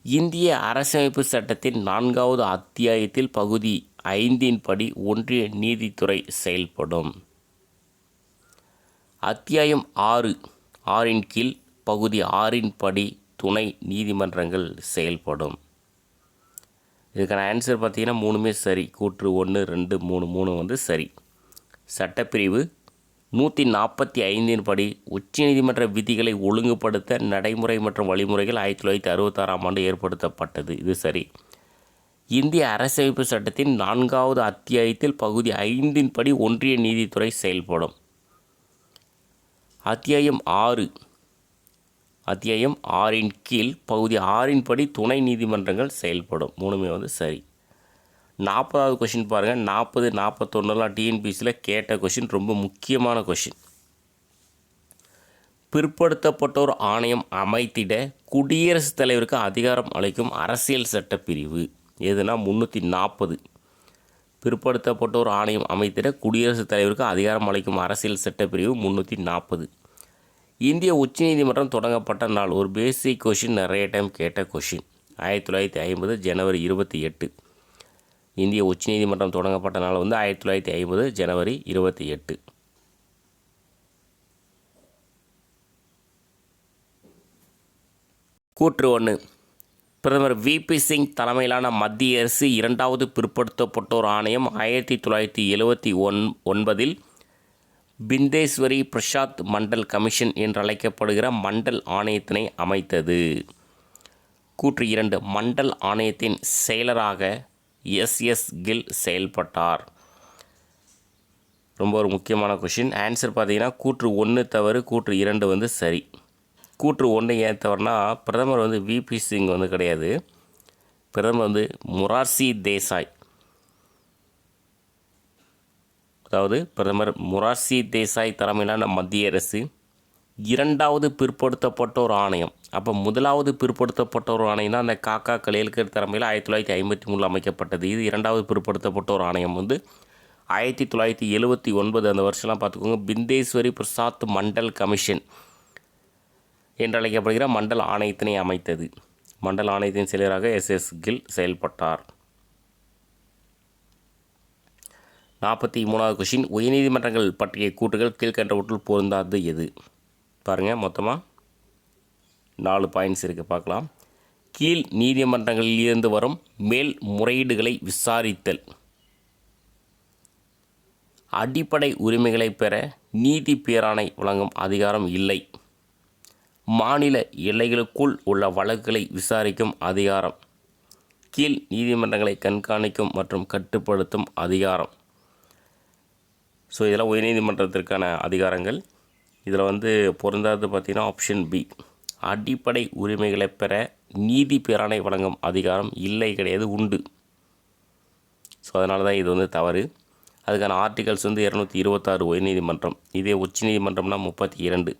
இந்திய அரசமைப்பு சட்டத்தின் 4வது அத்தியாயத்தில் பகுதி 5 படி ஒன்றிய நீதித்துறை செயல்படும். அத்தியாயம் 6 கீழ் பகுதி 6 படி துணை நீதிமன்றங்கள் செயல்படும். இதுக்கான ஆன்சர் பார்த்தீங்கன்னா 3மே சரி. கூற்று 1, 2, 3 வந்து சரி. சட்டப்பிரிவு 145 படி உச்சநீதிமன்ற விதிகளை ஒழுங்குபடுத்த நடைமுறை மற்றும் வழிமுறைகள் 1966ஆம் ஆண்டு ஏற்படுத்தப்பட்டது. இது சரி. இந்திய அரசமைப்பு சட்டத்தின் 4வது அத்தியாயத்தில் பகுதி 5 படி ஒன்றிய நீதித்துறை செயல்படும். அத்தியாயம் 6 கீழ் பகுதி 6 படி துணை நீதிமன்றங்கள் செயல்படும். 3மே வந்து சரி. 40வது கொஷின் பாருங்கள். 40, 41 டிஎன்பிசியில் கேட்ட கொஷின், ரொம்ப முக்கியமான கொஷின். பிற்படுத்தப்பட்டோர் ஆணையம் அமைத்திட குடியரசுத் தலைவருக்கு அதிகாரம் அளிக்கும் அரசியல் சட்டப்பிரிவு எதுனா 340. பிற்படுத்தப்பட்டோர் ஆணையம் அமைத்திட குடியரசுத் தலைவருக்கு அதிகாரம் அளிக்கும் அரசியல் சட்டப்பிரிவு 340. இந்திய உச்சநீதிமன்றம் தொடங்கப்பட்ட நாள் ஒரு பேசிக் கொஷின், நிறைய டைம் கேட்ட கொஷின். 1950 ஜனவரி 28. இந்திய உச்சநீதிமன்றம் தொடங்கப்பட்ட நாள் வந்து 1950 ஜனவரி 28. கூற்று 1. பிரதமர் விபி சிங் தலைமையிலான மத்திய அரசு 2வது பிற்படுத்தப்பட்டோர் ஆணையம் 1979 பிந்தேஸ்வரி பிரசாத் மண்டல் கமிஷன் என்றழைக்கப்படுகிற மண்டல் ஆணையத்தினை அமைத்தது. கூற்று 2. மண்டல் ஆணையத்தின் செயலராக எஸ் கில் செயல்பட்டார். ரொம்ப ஒரு முக்கியமான கொஷின். ஆன்சர் பார்த்தீங்கன்னா கூற்று 1 தவறு, கூற்று 2 வந்து சரி. கூற்று 1 ஏன் தவறுனா, பிரதமர் வந்து விபி சிங் வந்து கிடையாது. பிரதமர் வந்து மொரார்சி தேசாய். அதாவது பிரதமர் மொரார்சி தேசாய் தலைமையிலான மத்திய அரசு 2வது பிற்படுத்தப்பட்டோர் ஆணையம். அப்போ 1வது பிற்படுத்தப்பட்டோர் ஆணையம் தான் அந்த காக்கா கலேல்கர் தலைமையில் 1953 அமைக்கப்பட்டது. இது 2வது பிற்படுத்தப்பட்டோர் ஆணையம் வந்து 1979 அந்த வருஷம்லாம் பார்த்துக்கோங்க. பிந்தேஸ்வரி பிரசாத் மண்டல் கமிஷன் என்றழைக்கப்படுகிற மண்டல் ஆணையத்தினை அமைத்தது. மண்டல் ஆணையத்தின் செயலராக எஸ் கில் செயல்பட்டார். 43வது கொஷின். உயர்நீதிமன்றங்கள் பற்றிய கூற்றுகள் கீழ்கண்டவற்றுள் பொருந்தாது எது? பாருங்கள், மொத்தமாக 4 பாயிண்ட்ஸ் இருக்குது, பார்க்கலாம். கீழ் நீதிமன்றங்களில் இருந்து வரும் மேல் முறையீடுகளை விசாரித்தல். அடிப்படை உரிமைகளை பெற நீதி பேராணை வழங்கும் அதிகாரம் இல்லை. மாநில எல்லைகளுக்குள் உள்ள வழக்குகளை விசாரிக்கும் அதிகாரம். கீழ் நீதிமன்றங்களை கண்காணிக்கும் மற்றும் கட்டுப்படுத்தும் அதிகாரம். ஸோ இதெல்லாம் உயர்நீதிமன்றத்திற்கான அதிகாரங்கள். இதில் வந்து பொருந்தாது பார்த்திங்கன்னா ஆப்ஷன் பி. அடிப்படை உரிமைகளை பெற நீதி பேராணை வழங்கும் அதிகாரம் இல்லை, கிடையாது, உண்டு. ஸோ அதனால தான் இது வந்து தவறு. அதுக்கான ஆர்டிகல்ஸ் வந்து 226 உயர்நீதிமன்றம். இதே உச்சநீதிமன்றம்னா 32.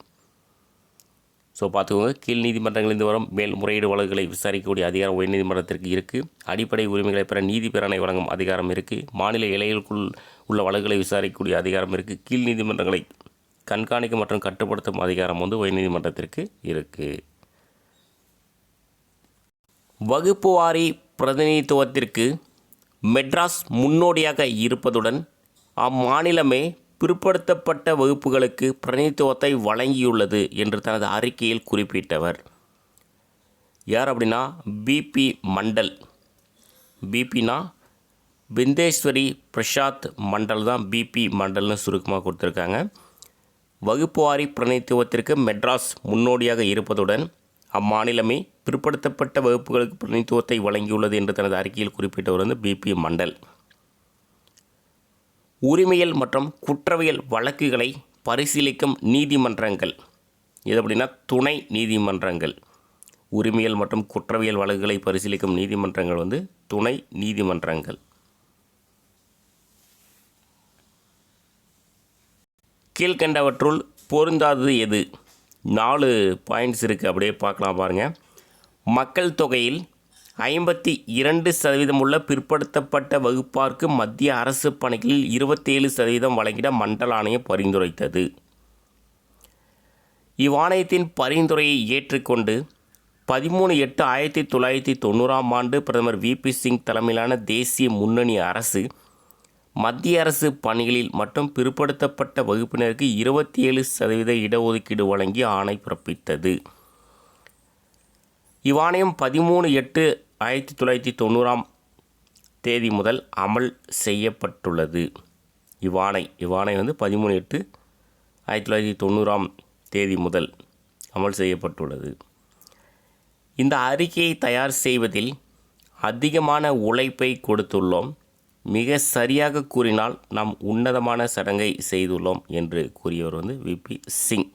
ஸோ பார்த்துக்கோங்க. கீழ் நீதிமன்றங்களிலிருந்து வரும் மேல் முறையீடு வழக்குகளை விசாரிக்கக்கூடிய அதிகாரம் உயர்நீதிமன்றத்திற்கு இருக்குது. அடிப்படை உரிமைகளை பெற நீதி பேராணை வழங்கும் அதிகாரம் இருக்குது. மாநில எல்லைகளுக்குள் உள்ள வழக்குகளை விசாரிக்கக்கூடிய அதிகாரம் இருக்குது. கீழ் நீதிமன்றங்களை கண்காணிக்கும் மற்றும் கட்டுப்படுத்தும் அதிகாரம் வந்து உயர்நீதிமன்றத்திற்கு இருக்குது. வகுப்பு வாரி பிரதிநிதித்துவத்திற்கு மெட்ராஸ் முன்னோடியாக இருப்பதுடன் அம்மாநிலமே பிற்படுத்தப்பட்ட வகுப்புகளுக்கு பிரதிநிதித்துவத்தை வழங்கியுள்ளது என்று தனது அறிக்கையில் குறிப்பிட்டவர் யார் அப்படின்னா பிபி மண்டல். பிபினா பிந்தேஸ்வரி பிரசாத் மண்டல் தான் பிபி மண்டல்னு சுருக்கமாக கொடுத்துருக்காங்க. வகுப்புவாரி பிரதிநிதித்துவத்திற்கு மெட்ராஸ் முன்னோடியாக இருப்பதுடன் அம்மாநிலமே பிற்படுத்தப்பட்ட வகுப்புகளுக்கு பிரதிநிதித்துவத்தை வழங்கியுள்ளது என்று தனது அறிக்கையில் குறிப்பிட்டவர் வந்து பிபி மண்டல். உரிமையல் மற்றும் குற்றவியல் வழக்குகளை பரிசீலிக்கும் நீதிமன்றங்கள் இது அப்படின்னா துணை நீதிமன்றங்கள். உரிமையல் மற்றும் குற்றவியல் வழக்குகளை பரிசீலிக்கும் நீதிமன்றங்கள் வந்து துணை நீதிமன்றங்கள். கீழ்கண்டவற்றுள் பொருந்தாதது எது? 4 பாயிண்ட்ஸ் இருக்குது, அப்படியே பார்க்கலாம் பாருங்கள். மக்கள் தொகையில் 52% உள்ள பிற்படுத்தப்பட்ட வகுப்பார்க்கு மத்திய அரசு பணிகளில் 27% வழங்கிட மண்டல் ஆணையம் பரிந்துரைத்தது. இவ்வாணையத்தின் பரிந்துரையை ஏற்றுக்கொண்டு 13/8/1990 பிரதமர் விபி சிங் தலைமையிலான தேசிய முன்னணி அரசு மத்திய அரசு பணிகளில் மற்றும் பிற்படுத்தப்பட்ட வகுப்பினருக்கு 27% இடஒதுக்கீடு வழங்கி ஆணை பிறப்பித்தது. இவ்வாணையம் 13/8/1990 முதல் அமல் செய்யப்பட்டுள்ளது. இவ்வாணை வந்து 13/8/1990 முதல் அமல் செய்யப்பட்டுள்ளது. இந்த அறிக்கையை தயார் செய்வதில் அதிகமான உழைப்பை கொடுத்துள்ளோம். மிக சரியாக கூறினால் நாம் உன்னதமான சடங்கை செய்துள்ளோம் என்று கூறியவர் வந்து விபி சிங்.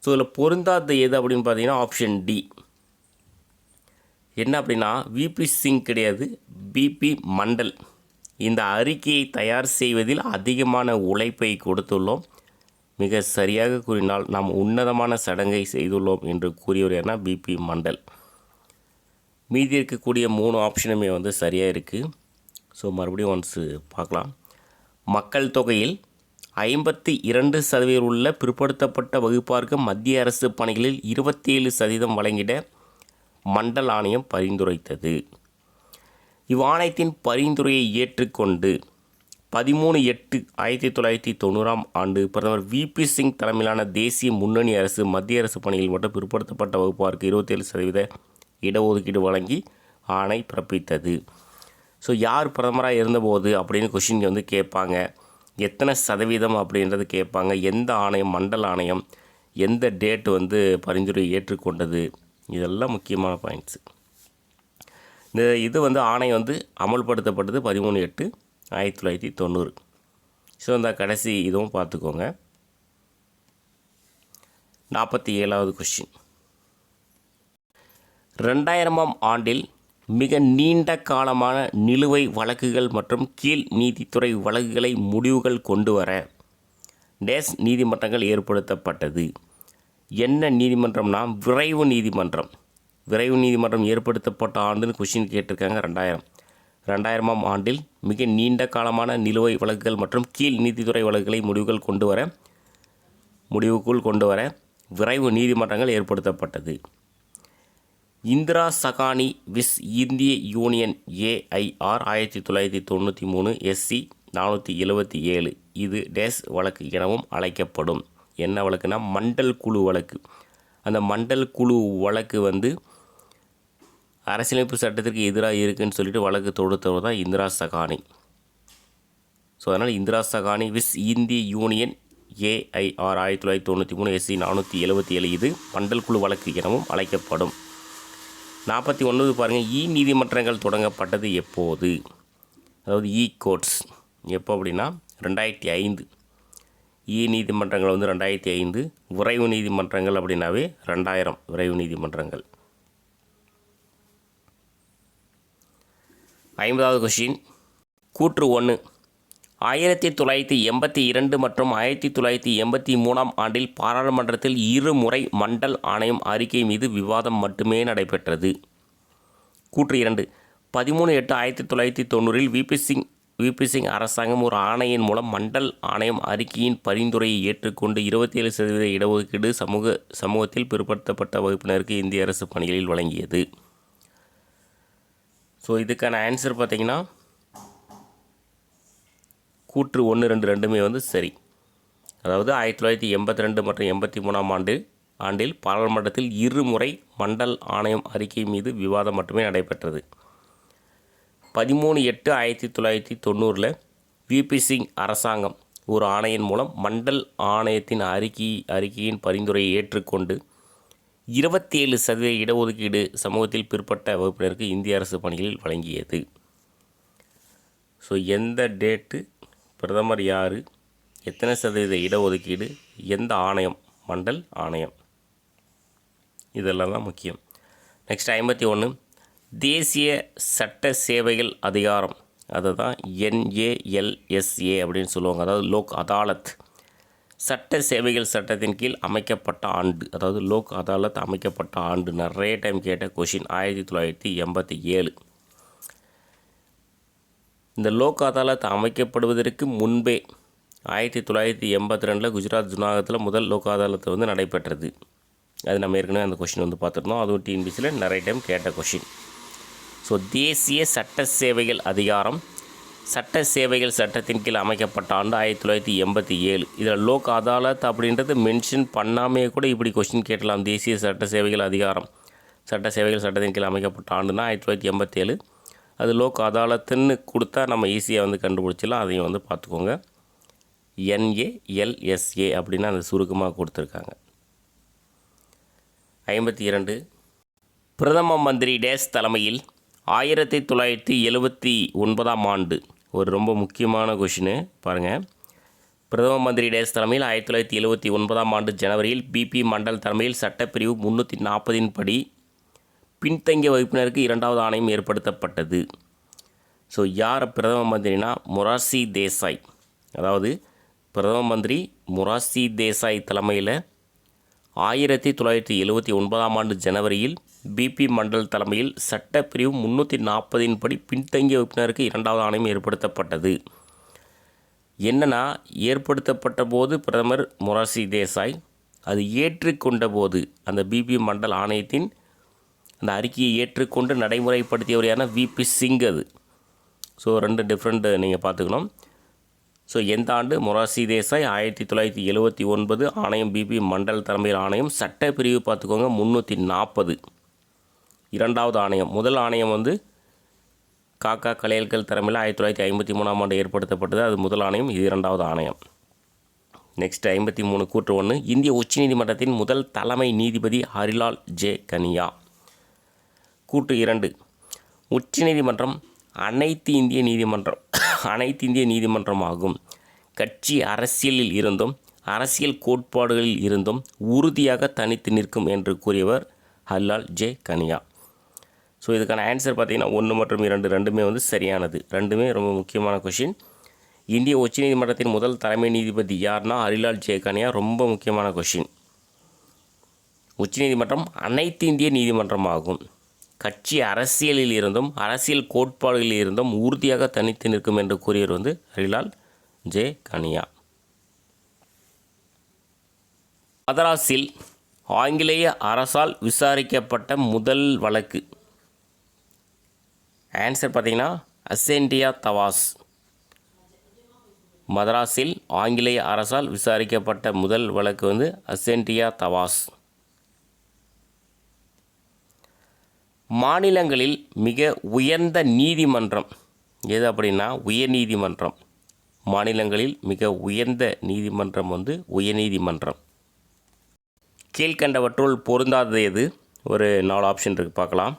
ஸோ இதில் பொருந்தாத எது அப்படின்னு பார்த்தீங்கன்னா ஆப்ஷன் டி. என்ன அப்படின்னா விபி சிங் கிடையாது, பிபி மண்டல். இந்த அறிக்கையை தயார் செய்வதில் அதிகமான உழைப்பை கொடுத்துள்ளோம். மிக சரியாக கூறினால் நாம் உன்னதமான சடங்கை செய்துள்ளோம் என்று கூறியவர் என்ன? பிபி மண்டல். மீதி இருக்கக்கூடிய 3 ஆப்ஷனுமே வந்து சரியாக இருக்குது. ஸோ மறுபடியும் ஒன்ஸ் பார்க்கலாம். மக்கள் தொகையில் 52% உள்ள பிற்படுத்தப்பட்ட வகுப்பார்க்கு மத்திய அரசு பணிகளில் 27% வழங்கிட மண்டல் ஆணையம் பரிந்துரைத்தது. இவ்வாணையத்தின் பரிந்துரையை ஏற்றுக்கொண்டு 13/8/1990 பிரதமர் விபி சிங் தலைமையிலான தேசிய முன்னணி அரசு மத்திய அரசு பணிகளில் மட்டும் பிற்படுத்தப்பட்ட வகுப்பார்க்கு 27% இடஒதுக்கீடு வழங்கி ஆணை பிறப்பித்தது. ஸோ யார் பிரதமராக இருந்தபோது அப்படின்னு கொஷின் வந்து கேட்பாங்க. எத்தனை சதவீதம் அப்படின்றது கேட்பாங்க. எந்த ஆணையம்? மண்டல் ஆணையம். எந்த டேட் வந்து பரிந்துரை ஏற்றுக்கொண்டது? இதெல்லாம் முக்கியமான பாயிண்ட்ஸு. இது வந்து ஆணையம் வந்து அமல்படுத்தப்பட்டது 13/8/1990. ஸோ இந்த கடைசி இதுவும் பார்த்துக்கோங்க. 47வது கொஷின். 2000ஆம் ஆண்டில் மிக நீண்ட காலமான நிலுவை வழக்குகள் மற்றும் கீழ் நீதித்துறை வழக்குகளை முடிவுகள் கொண்டு வர டேஸ் நீதிமன்றங்கள் ஏற்படுத்தப்பட்டது. என்ன நீதிமன்றம்னா விரைவு நீதிமன்றம். விரைவு நீதிமன்றம் ஏற்படுத்தப்பட்ட ஆண்டுன்னு கொஷின் கேட்டிருக்காங்க. 2000ஆம் ஆண்டில் மிக நீண்ட காலமான நிலுவை வழக்குகள் மற்றும் கீழ் நீதித்துறை வழக்குகளை முடிவுக்குள் கொண்டு வர விரைவு நீதிமன்றங்கள் ஏற்படுத்தப்பட்டது. இந்திரா சகானி விஸ் இந்திய யூனியன் ஏஐஆர் 1993 SC 477 இது டேஸ் வழக்கு எனவும் அழைக்கப்படும். என்ன வழக்குனா மண்டல் குழு வழக்கு. அந்த மண்டல் குழு வழக்கு வந்து அரசியலமைப்பு சட்டத்திற்கு எதிராக இருக்குதுன்னு சொல்லிட்டு வழக்கு தொடுத்தவர் தான் இந்திரா சகானி. ஸோ அதனால் இந்திரா சகானி விஸ் இந்திய யூனியன் ஏஐஆர் 1993 SC 477 இது மண்டல் குழு வழக்கு எனவும் அழைக்கப்படும். 49 பாருங்கள். நீதிமன்றங்கள் தொடங்கப்பட்டது எப்போது? அதாவது கோர்ட்ஸ் எப்போ அப்படின்னா 2005. நீதிமன்றங்கள் வந்து 2005. விரைவு நீதிமன்றங்கள் அப்படின்னாவே 2000 விரைவு நீதிமன்றங்கள். 50வது கொஷின். கூற்று 1. 1982 மற்றும் 1983ஆம் ஆண்டில் பாராளுமன்றத்தில் 2 முறை மண்டல் ஆணையம் அறிக்கை மீது விவாதம் மட்டுமே நடைபெற்றது. கூற்று 2. 13/8/1990 விபி சிங் அரசாங்கம் ஒரு ஆணையின் மூலம் மண்டல் ஆணையம் அறிக்கையின் பரிந்துரையை ஏற்றுக்கொண்டு 27% இடஒதுக்கீடு சமூகத்தில் பிற்படுத்தப்பட்ட வகுப்பினருக்கு இந்திய அரசு பணிகளில் வழங்கியது. ஸோ இதுக்கான ஆன்சர் பார்த்திங்கன்னா கூற்று 1, 2 ரெண்டுமே வந்து சரி. அதாவது 1982 மற்றும் 83ஆம் ஆண்டில் பாராளுமன்றத்தில் 2 முறை மண்டல் ஆணையம் அறிக்கை மீது விவாதம் மட்டுமே நடைபெற்றது. 13/8/1990 விபி சிங் அரசாங்கம் ஒரு ஆணையின் மூலம் மண்டல் ஆணையத்தின் அறிக்கையின் பரிந்துரையை ஏற்றுக்கொண்டு 27% இடஒதுக்கீடு சமூகத்தில் பிற்பட்ட வகுப்பினருக்கு இந்திய அரசு பணிகளில் வழங்கியது. ஸோ எந்த டேட்டு, பிரதமர் யார், எத்தனை சதவீத இடஒதுக்கீடு, எந்த ஆணையம், மண்டல் ஆணையம், இதெல்லாம் தான் முக்கியம். நெக்ஸ்ட் 51 தேசிய சட்ட சேவைகள் அதிகாரம், அதை தான் NALSA அப்படின்னு சொல்லுவாங்க. அதாவது லோக் அதாலத் சட்ட சேவைகள் சட்டத்தின் கீழ் அமைக்கப்பட்ட ஆண்டு, அதாவது லோக் அதாலத் அமைக்கப்பட்ட ஆண்டு நிறைய டைம் கேட்ட கொஷின் 1987. இந்த லோக் அதாலத் அமைக்கப்படுவதற்கு முன்பே 1982 குஜராத் ஜுனாகத்தில் முதல் லோக் அதாலத் வந்து நடைபெற்றது. அது நம்ம ஏற்கனவே அந்த கொஷின் வந்து பார்த்துருந்தோம். அதுவும் டிஎன்பிசியில் நிறைய டைம் கேட்ட கொஷின். ஸோ தேசிய சட்ட சேவைகள் அதிகாரம் சட்ட சேவைகள் சட்டத்தின் கீழ் அமைக்கப்பட்ட ஆண்டு 1987. இதில் லோக் அதாலத் அப்படின்றது மென்ஷன் பண்ணாமே கூட இப்படி கொஸ்டின் கேட்டலாம். தேசிய சட்ட சேவைகள் அதிகாரம் சட்ட சேவைகள் சட்டத்தின் கீழ் அமைக்கப்பட்ட ஆண்டுனா 1987. அது லோக் அதாலத்துன்னு கொடுத்தா நம்ம ஈஸியாக வந்து கண்டுபிடிச்சிடலாம். அதையும் வந்து பார்த்துக்கோங்க. NALSA அப்படின்னா அந்த சுருக்கமாக கொடுத்துருக்காங்க. 52 பிரதம மந்திரி டேஸ் தலைமையில் 1979 ஆண்டு ஒரு ரொம்ப முக்கியமான கொஷினு பாருங்கள். பிரதம மந்திரி டேஸ் தலைமையில் 1979 ஆண்டு ஜனவரியில் பிபி மண்டல் தலைமையில் சட்டப்பிரிவு 340 படி பின்தங்கிய வகுப்பினருக்கு 2வது ஆணையம் ஏற்படுத்தப்பட்டது. ஸோ யார் பிரதம மந்திரினா மொரார்சி தேசாய். அதாவது பிரதம மந்திரி மொரார்சி தேசாய் தலைமையில் 1979 ஆண்டு ஜனவரியில் பிபி மண்டல் தலைமையில் சட்டப்பிரிவு 340 படி பின்தங்கிய வகுப்பினருக்கு 2வது ஆணையம் ஏற்படுத்தப்பட்டது. என்னென்னா ஏற்படுத்தப்பட்ட போது பிரதமர் மொரார்சி தேசாய், அது ஏற்றுக்கொண்ட போது அந்த பிபி மண்டல் ஆணையத்தின் அந்த அறிக்கையை ஏற்றுக்கொண்டு நடைமுறைப்படுத்தியவர் யாருன்னா விபி சிங். அது ஸோ 2 டிஃப்ரெண்ட் நீங்கள் பார்த்துக்கணும். ஸோ எந்த ஆண்டு மொரார்சி தேசாய் 1979 ஆணையம் பிபி மண்டல் தலைமையில் ஆணையம் சட்டப்பிரிவு பார்த்துக்கோங்க 340. 2வது ஆணையம் முதல் ஆணையம் வந்து காக்கா கலையல்கள் தலைமையில் 1953 ஆண்டு ஏற்படுத்தப்பட்டது. அது முதல் ஆணையம். இது 2வது ஆணையம். நெக்ஸ்ட் 53 கூற்று 1 இந்திய உச்சநீதிமன்றத்தின் முதல் தலைமை நீதிபதி ஹரிலால் ஜே கனியா. கூற்று 2 உச்சநீதிமன்றம் அனைத்து இந்திய நீதிமன்றம் ஆகும். கட்சி அரசியலில் இருந்தும் அரசியல் கோட்பாடுகளில் இருந்தும் உறுதியாக தனித்து நிற்கும் என்று கூறியவர் ஹரிலால் ஜே கனியா. ஸோ இதுக்கான ஆன்சர் பார்த்திங்கன்னா 1 மற்றும் 2 ரெண்டுமே வந்து சரியானது. ரெண்டுமே ரொம்ப முக்கியமான கொஷின். இந்திய உச்சநீதிமன்றத்தின் முதல் தலைமை நீதிபதி யார்னா ஹரிலால் ஜே கனியா. ரொம்ப முக்கியமான கொஷின். உச்சநீதிமன்றம் அனைத்து இந்திய நீதிமன்றம் ஆகும். கட்சி அரசியலில் இருந்தும் அரசியல் கோட்பாடுகளில் இருந்தும் உறுதியாக தனித்து நிற்கும் என்று கூறியவர் வந்து ஹரிலால் ஜே கனியா. மதராஸில் ஆங்கிலேய அரசால் விசாரிக்கப்பட்ட முதல் வழக்கு ஆன்சர் பார்த்திங்கன்னா அசென்டியா தவாஸ். மதராஸில் ஆங்கிலேய அரசால் விசாரிக்கப்பட்ட முதல் வழக்கு வந்து அசென்டியா தவாஸ். மாநிலங்களில் மிக உயர்ந்த நீதிமன்றம் எது அப்படின்னா உயர்நீதிமன்றம். மாநிலங்களில் மிக உயர்ந்த நீதிமன்றம் வந்து உயர்நீதிமன்றம். கீழ்கண்டவற்றுள் பொருந்தாதது எது? ஒரு 4 ஆப்ஷன் இருக்குது, பார்க்கலாம்.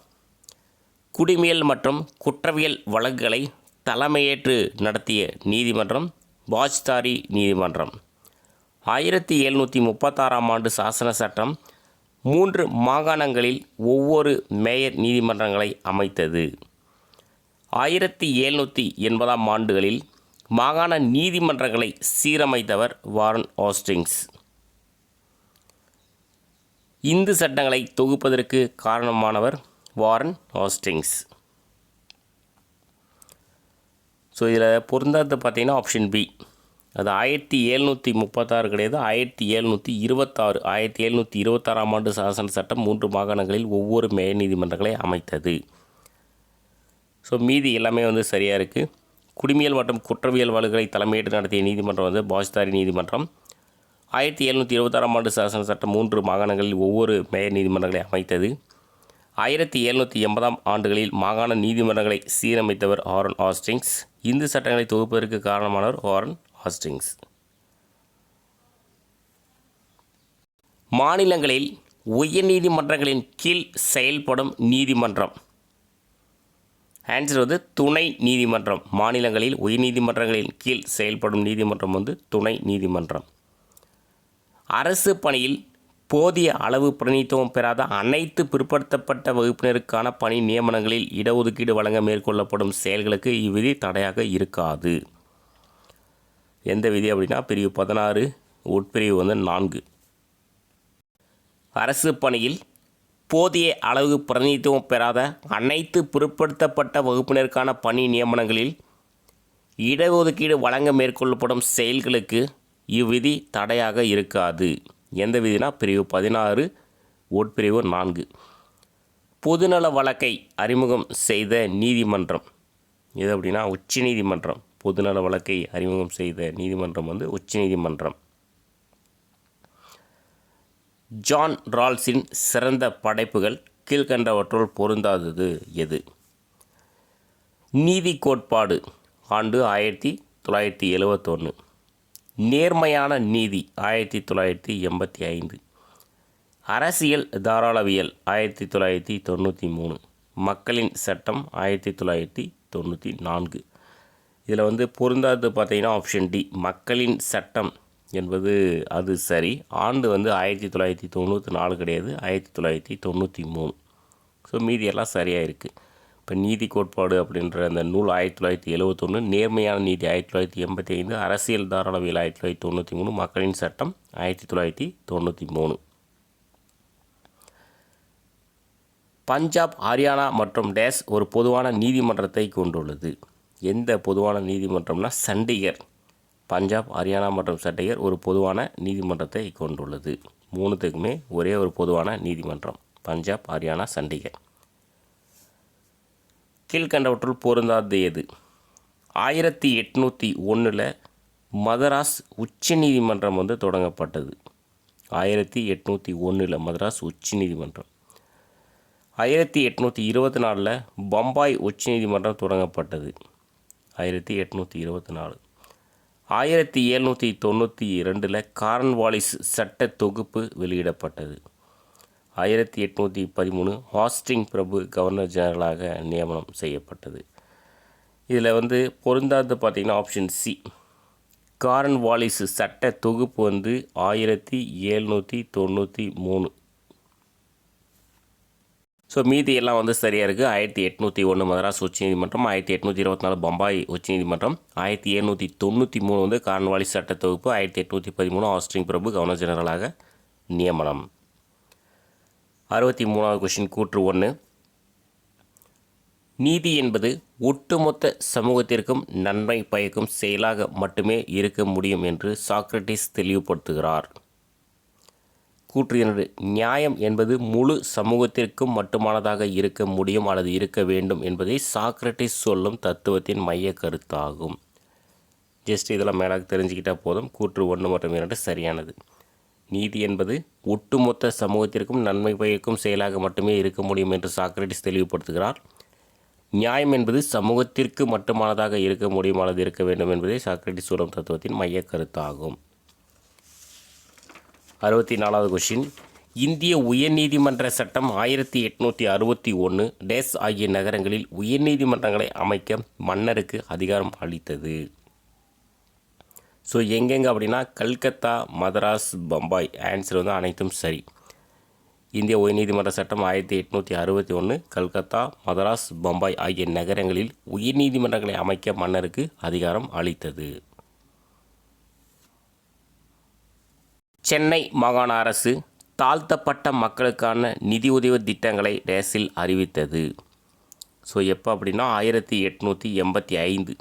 குடிமையல் மற்றும் குற்றவியல் வழக்குகளை தலைமையேற்று நடத்திய நீதிமன்றம் பாஜ்தாரி நீதிமன்றம். 1736 ஆண்டு சாசன சட்டம் 3 மாகாணங்களில் ஒவ்வொரு மேயர் நீதிமன்றங்களை அமைத்தது. 1780 ஆண்டுகளில் மாகாண நீதிமன்றங்களை சீரமைத்தவர் வாரன் ஹாஸ்டிங்ஸ். இந்து சட்டங்களை தொகுப்பதற்கு காரணமானவர் வாரன் ஹாஸ்டிங்ஸ். ஸோ இதில் பொருந்தாது பார்த்தீங்கன்னா ஆப்ஷன் பி. அது 1736 கிடையாது, 1726. 1726 ஆண்டு சாசன சட்டம் 3 மாகாணங்களில் ஒவ்வொரு மேயர் நீதிமன்றங்களை அமைத்தது. ஸோ மீதி எல்லாமே வந்து சரியாக இருக்குது. குடிமையல் மற்றும் குற்றவியல் வழக்குகளை தலைமையேற்று நடத்திய நீதிமன்றம் வந்து பாஜ்தாரி நீதிமன்றம். 1726 ஆண்டு சாசன சட்டம் 3 மாகாணங்களில் ஒவ்வொரு மேயர் நீதிமன்றங்களை அமைத்தது. 1780ஆம் ஆண்டுகளில் மாகாண நீதிமன்றங்களை சீரமைத்தவர் வாரன் ஹாஸ்டிங்ஸ். இந்து சட்டங்களை தொகுப்பதற்கு காரணமானவர் வாரன் ஹாஸ்டிங்ஸ். மாநிலங்களில் உயர்நீதிமன்றங்களின் கீழ் செயல்படும் நீதிமன்றம். ஆன்சர் துணை நீதிமன்றம். மாநிலங்களில் உயர்நீதிமன்றங்களின் கீழ் செயல்படும் நீதிமன்றம் துணை நீதிமன்றம். அரசு பணியில் போதிய அளவு பிரதிநிதித்துவம் பெறாத அனைத்து பிற்படுத்தப்பட்ட வகுப்பினருக்கான பணி நியமனங்களில் இடஒதுக்கீடு வழங்க மேற்கொள்ளப்படும் செயல்களுக்கு இவ்விதி தடையாக இருக்காது. எந்த விதி அப்படின்னா பிரிவு 16 உட்பிரிவு 4. அரசு பணியில் போதிய அளவு பிரதிநிதித்துவம் பெறாத அனைத்து பிற்படுத்தப்பட்ட வகுப்பினருக்கான பணி நியமனங்களில் இடஒதுக்கீடு வழங்க மேற்கொள்ளப்படும் செயல்களுக்கு இவ்விதி தடையாக இருக்காது. எந்த விதினா பிரிவு 16 உட்பிரிவு 4. பொதுநல வழக்கை அறிமுகம் செய்த நீதிமன்றம் எது அப்படின்னா உச்ச நீதிமன்றம். பொதுநல வழக்கை அறிமுகம் செய்த நீதிமன்றம் உச்ச நீதிமன்றம். ஜான் ரால்ஸின் சிறந்த படைப்புகள் கீழ்கண்டவற்றுள் பொருந்தாதது எது? நீதி கோட்பாடு ஆண்டு 1971. நேர்மையான நீதி 1985. அரசியல் தாராளவியல் 1993. மக்களின் சட்டம் 1994. இதில் பொருந்தாதது பார்த்தீங்கன்னா ஆப்ஷன் டி, மக்களின் சட்டம் என்பது அது சரி. ஆண்டு 1994 கிடையாது, 1993. ஸோ மீதியெல்லாம் சரியாக இருக்குது. இப்போ நீதி கோட்பாடு அப்படின்ற அந்த நூல் 1971, நேர்மையான நீதி 1985, அரசியல் தாராளவியல் 1993, மக்களின் சட்டம் 1993. பஞ்சாப், ஹரியானா மற்றும் டேஸ் ஒரு பொதுவான நீதிமன்றத்தை கொண்டுள்ளது. எந்த பொதுவான நீதிமன்றம்னா சண்டிகர். பஞ்சாப், ஹரியானா மற்றும் சண்டிகர் ஒரு பொதுவான நீதிமன்றத்தை கொண்டுள்ளது. மூணுத்துக்குமே ஒரே ஒரு பொதுவான நீதிமன்றம் பஞ்சாப், ஹரியானா, சண்டிகர். கீழ்கண்டவற்றுள் பொருந்தாதது எது? 1801 மதராஸ் உச்ச நீதிமன்றம் தொடங்கப்பட்டது. 1801 மதராஸ் உச்ச நீதிமன்றம். 1824 பம்பாய் உச்ச நீதிமன்றம் தொடங்கப்பட்டது. 1824. 1792 கார்ன்வாலிஸ் சட்ட தொகுப்பு வெளியிடப்பட்டது. 1813 ஹாஸ்டிங் பிரபு கவர்னர் ஜெனரலாக நியமனம் செய்யப்பட்டது. இதில் பொருந்தாது பார்த்திங்கன்னா ஆப்ஷன் சி, கார்ன்வாலிஸ் சட்ட தொகுப்பு 1793. ஸோ மீதி எல்லாம் சரியாக இருக்குது. 1801 மதராஸ் உச்ச நீதிமன்றம், 1824 பம்பாய் உச்ச நீதிமன்றம், 1793 கார்ன்வாலிஸ் சட்ட தொகுப்பு, 1813 ஹாஸ்டிங் பிரபு கவர்னர் ஜெனரலாக நியமனம். 63வது கொஸ்டின் கூற்று 1. நீதி என்பது ஒட்டுமொத்த சமூகத்திற்கும் நன்மை பயக்கும் செயலாக மட்டுமே இருக்க முடியும் என்று சாக்ரட்டிஸ் தெளிவுபடுத்துகிறார். கூற்று 2. நியாயம் என்பது முழு சமூகத்திற்கும் மட்டுமானதாக இருக்க முடியும் அல்லது இருக்க வேண்டும் என்பதை சாக்ரட்டிஸ் சொல்லும் தத்துவத்தின் மைய கருத்தாகும். ஜஸ்ட் இதெல்லாம் மேலாக தெரிஞ்சுக்கிட்டால் போதும். கூற்று 1 மற்றும் 2 சரியானது. நீதி என்பது ஒட்டுமொத்த சமூகத்திற்கும் நன்மை பயக்கும் செயலாக மட்டுமே இருக்க முடியும் என்று சாக்ரட்டிஸ் தெளிவுபடுத்துகிறார். நியாயம் என்பது சமூகத்திற்கு மட்டுமானதாக இருக்க முடியும் அல்லது இருக்க வேண்டும் என்பதே சாக்ரட்டிஸ் சொல்லும் தத்துவத்தின் மைய கருத்தாகும். 64வது கொஸ்டின். இந்திய உயர்நீதிமன்ற சட்டம் 1861 டேஸ் ஆகிய நகரங்களில் உயர்நீதிமன்றங்களை அமைக்க மன்னருக்கு அதிகாரம் அளித்தது. ஸோ எங்கெங்கே அப்படின்னா கல்கத்தா, மதராஸ், பம்பாய். ஆன்சர் அனைத்தும் சரி. இந்திய உயர்நீதிமன்ற சட்டம் 1861 கல்கத்தா, மதராஸ், பம்பாய் ஆகிய நகரங்களில் உயர்நீதிமன்றங்களை அமைக்க மன்னருக்கு அதிகாரம் அளித்தது. சென்னை மாகாண அரசு தாழ்த்தப்பட்ட மக்களுக்கான நிதியுதவி திட்டங்களை டேஸில் அறிவித்தது. ஸோ எப்போ அப்படின்னா 1885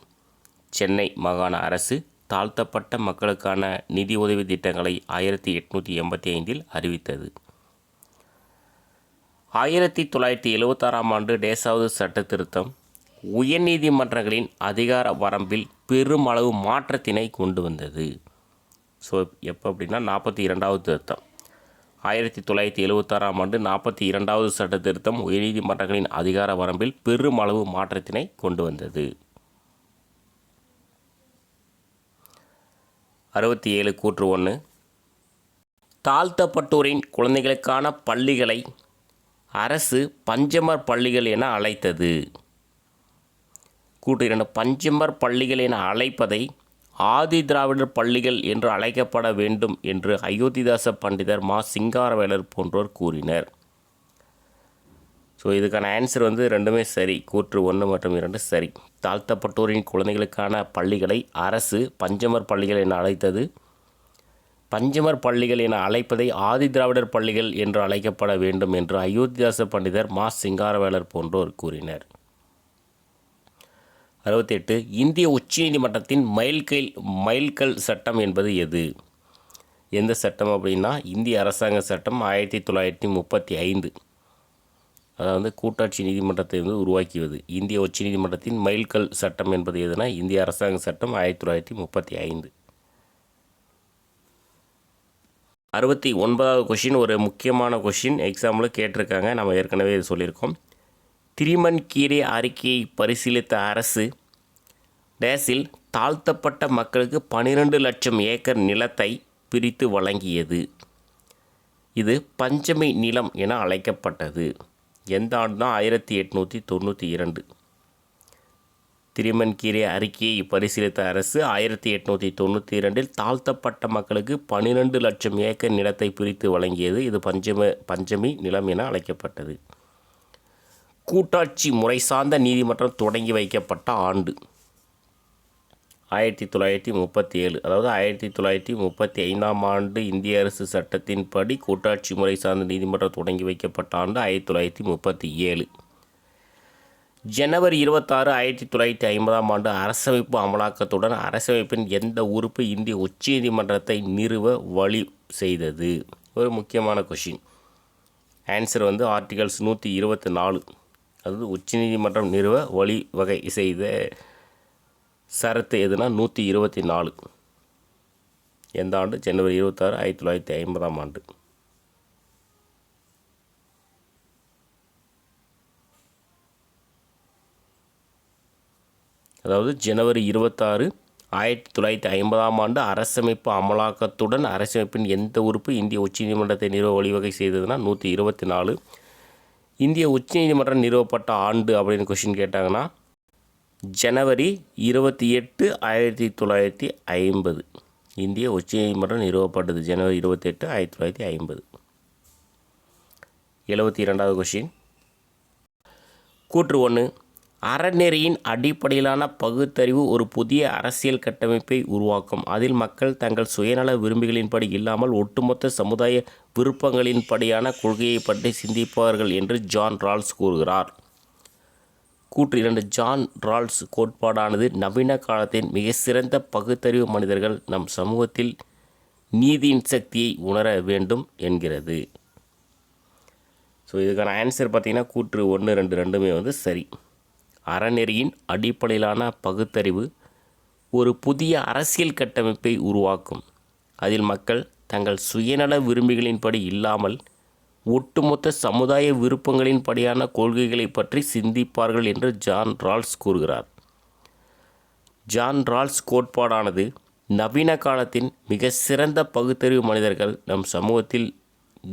சென்னை மாகாண அரசு தாழ்த்தப்பட்ட மக்களுக்கான நிதி உதவி திட்டங்களை 1885 அறிவித்தது. 1976ஆம் ஆண்டு டேஸாவது சட்ட திருத்தம் உயர்நீதிமன்றங்களின் அதிகார வரம்பில் பெருமளவு மாற்றத்தினை கொண்டு வந்தது. ஸோ எப்போ அப்படின்னா 42வது திருத்தம் 1976ஆம் ஆண்டு 42வது சட்ட திருத்தம் உயர்நீதிமன்றங்களின் அதிகார வரம்பில் பெருமளவு மாற்றத்தினை கொண்டு வந்தது. 67 கூற்று 1, தாழ்த்தப்பட்டோரின் குழந்தைகளுக்கான பள்ளிகளை அரசு பஞ்சமர் பள்ளிகள் என அழைத்தது. கூற்று 2, பஞ்சமர் பள்ளிகள் என அழைப்பதை ஆதி திராவிடர் பள்ளிகள் என்று அழைக்கப்பட வேண்டும் என்று அயோத்திதாச பண்டிதர் மா. சிங்காரவேலர் போன்றோர் கூறினர். ஸோ இதுக்கான ஆன்சர் ரெண்டுமே சரி. கூற்று 1 மற்றும் 2 சரி. தாழ்த்தப்பட்டோரின் குழந்தைகளுக்கான பள்ளிகளை அரசு பஞ்சமர் பள்ளிகள் என அழைத்தது. பஞ்சமர் பள்ளிகள் என அழைப்பதை ஆதி திராவிடர் பள்ளிகள் என்று அழைக்கப்பட வேண்டும் என்று அயோத்திதாச பண்டிதர் மா. சிங்காரவேலர் போன்றோர் கூறினர். 68 இந்திய உச்சநீதிமன்றத்தின் மைல்கல் சட்டம் என்பது எது? எந்த சட்டம் அப்படின்னா இந்திய அரசாங்க சட்டம் 1935. அதாவது கூட்டாட்சி நீதிமன்றத்தை உருவாக்கியது. இந்திய உச்சநீதிமன்றத்தின் மைல்கல் சட்டம் என்பது எதுனா இந்திய அரசாங்க சட்டம் 1935. 69வது கொஷின் ஒரு முக்கியமான கொஷின், எக்ஸாம்பிள் கேட்டிருக்காங்க. நம்ம ஏற்கனவே இது சொல்லியிருக்கோம். திரிமன்கீரை அறிக்கையை பரிசீலித்த அரசு டேஸில் தாழ்த்தப்பட்ட மக்களுக்கு 12 லட்சம் ஏக்கர் நிலத்தை பிரித்து வழங்கியது. இது பஞ்சமி நிலம் என அழைக்கப்பட்டது. எந்த ஆண்டு தான்? 1892. திரிமன்கீரை அறிக்கையை பரிசீலித்த அரசு 1892 தாழ்த்தப்பட்ட மக்களுக்கு 12 லட்சம் ஏக்கர் நிலத்தை பிரித்து வழங்கியது. இது பஞ்சமி நிலம் என அழைக்கப்பட்டது. கூட்டாட்சி முறை சார்ந்த நீதிமன்றம் தொடங்கி வைக்கப்பட்ட ஆண்டு 1937. அதாவது 1935ஆம் ஆண்டு இந்திய அரசு சட்டத்தின்படி கூட்டாட்சி முறை சார்ந்த நீதிமன்றம் தொடங்கி வைக்கப்பட்ட ஆண்டு 1937. ஜனவரி 26, 1950ஆம் ஆண்டு அரசமைப்பு அமலாக்கத்துடன் அரசமைப்பின் எந்த உறுப்பு இந்திய உச்சநீதிமன்றத்தை நிறுவ வழி செய்தது? ஒரு முக்கியமான கொஷின். Answer articles 124. அதாவது உச்சநீதிமன்றம் நிறுவ வழிவகை செய்த சரத்து எதுனா 124. எந்த ஆண்டு? ஜனவரி 26, 1950ஆம் ஆண்டு. அதாவது ஜனவரி 26, 1950ஆம் ஆண்டு அரசமைப்பு அமலாக்கத்துடன் அரசமைப்பின் எந்த உறுப்பு இந்திய உச்சநீதிமன்றத்தை நிறுவ வழிவகை செய்ததுன்னா 124. இந்திய உச்சநீதிமன்றம் நிறுவப்பட்ட ஆண்டு அப்படின்னு கொஷின் கேட்டாங்கன்னா ஜனவரி 28, 1950. இந்திய உச்சநீதிமன்றம் நிறுவப்பட்டது ஜனவரி 28, 1950. 72வது கொஷின். கூற்று 1, அறநெறியின் அடிப்படையிலான பகுத்தறிவு ஒரு புதிய அரசியல் கட்டமைப்பை உருவாக்கும். அதில் மக்கள் தங்கள் சுயநல விரும்பிகளின்படி இல்லாமல் ஒட்டுமொத்த சமுதாய விருப்பங்களின்படியான கொள்கையை பற்றி சிந்திப்பார்கள் என்று ஜான் ரால்ஸ் கூறுகிறார். கூற்று 2, ஜான் ரால்ஸ் கோட்பாடானது நவீன காலத்தின் மிக சிறந்த பகுத்தறிவு மனிதர்கள் நம் சமூகத்தில் நீதியின் சக்தியை உணர வேண்டும் என்கிறது. ஸோ இதுக்கான ஆன்சர் பார்த்திங்கன்னா கூற்று 1, 2 ரெண்டுமே சரி. அறநெறியின் அடிப்படையிலான பகுத்தறிவு ஒரு புதிய அரசியல் கட்டமைப்பை உருவாக்கும். அதில் மக்கள் தங்கள் சுயநல விரும்பிகளின்படி இல்லாமல் ஒட்டுமொத்த சமுதாய விருப்பங்களின்படியான கொள்கைகளை பற்றி சிந்திப்பார்கள் என்று ஜான் ரால்ஸ் கூறுகிறார். ஜான் ரால்ஸ் கோட்பாடானது நவீன காலத்தின் மிக சிறந்த பகுத்தறிவு மனிதர்கள் நம் சமூகத்தில்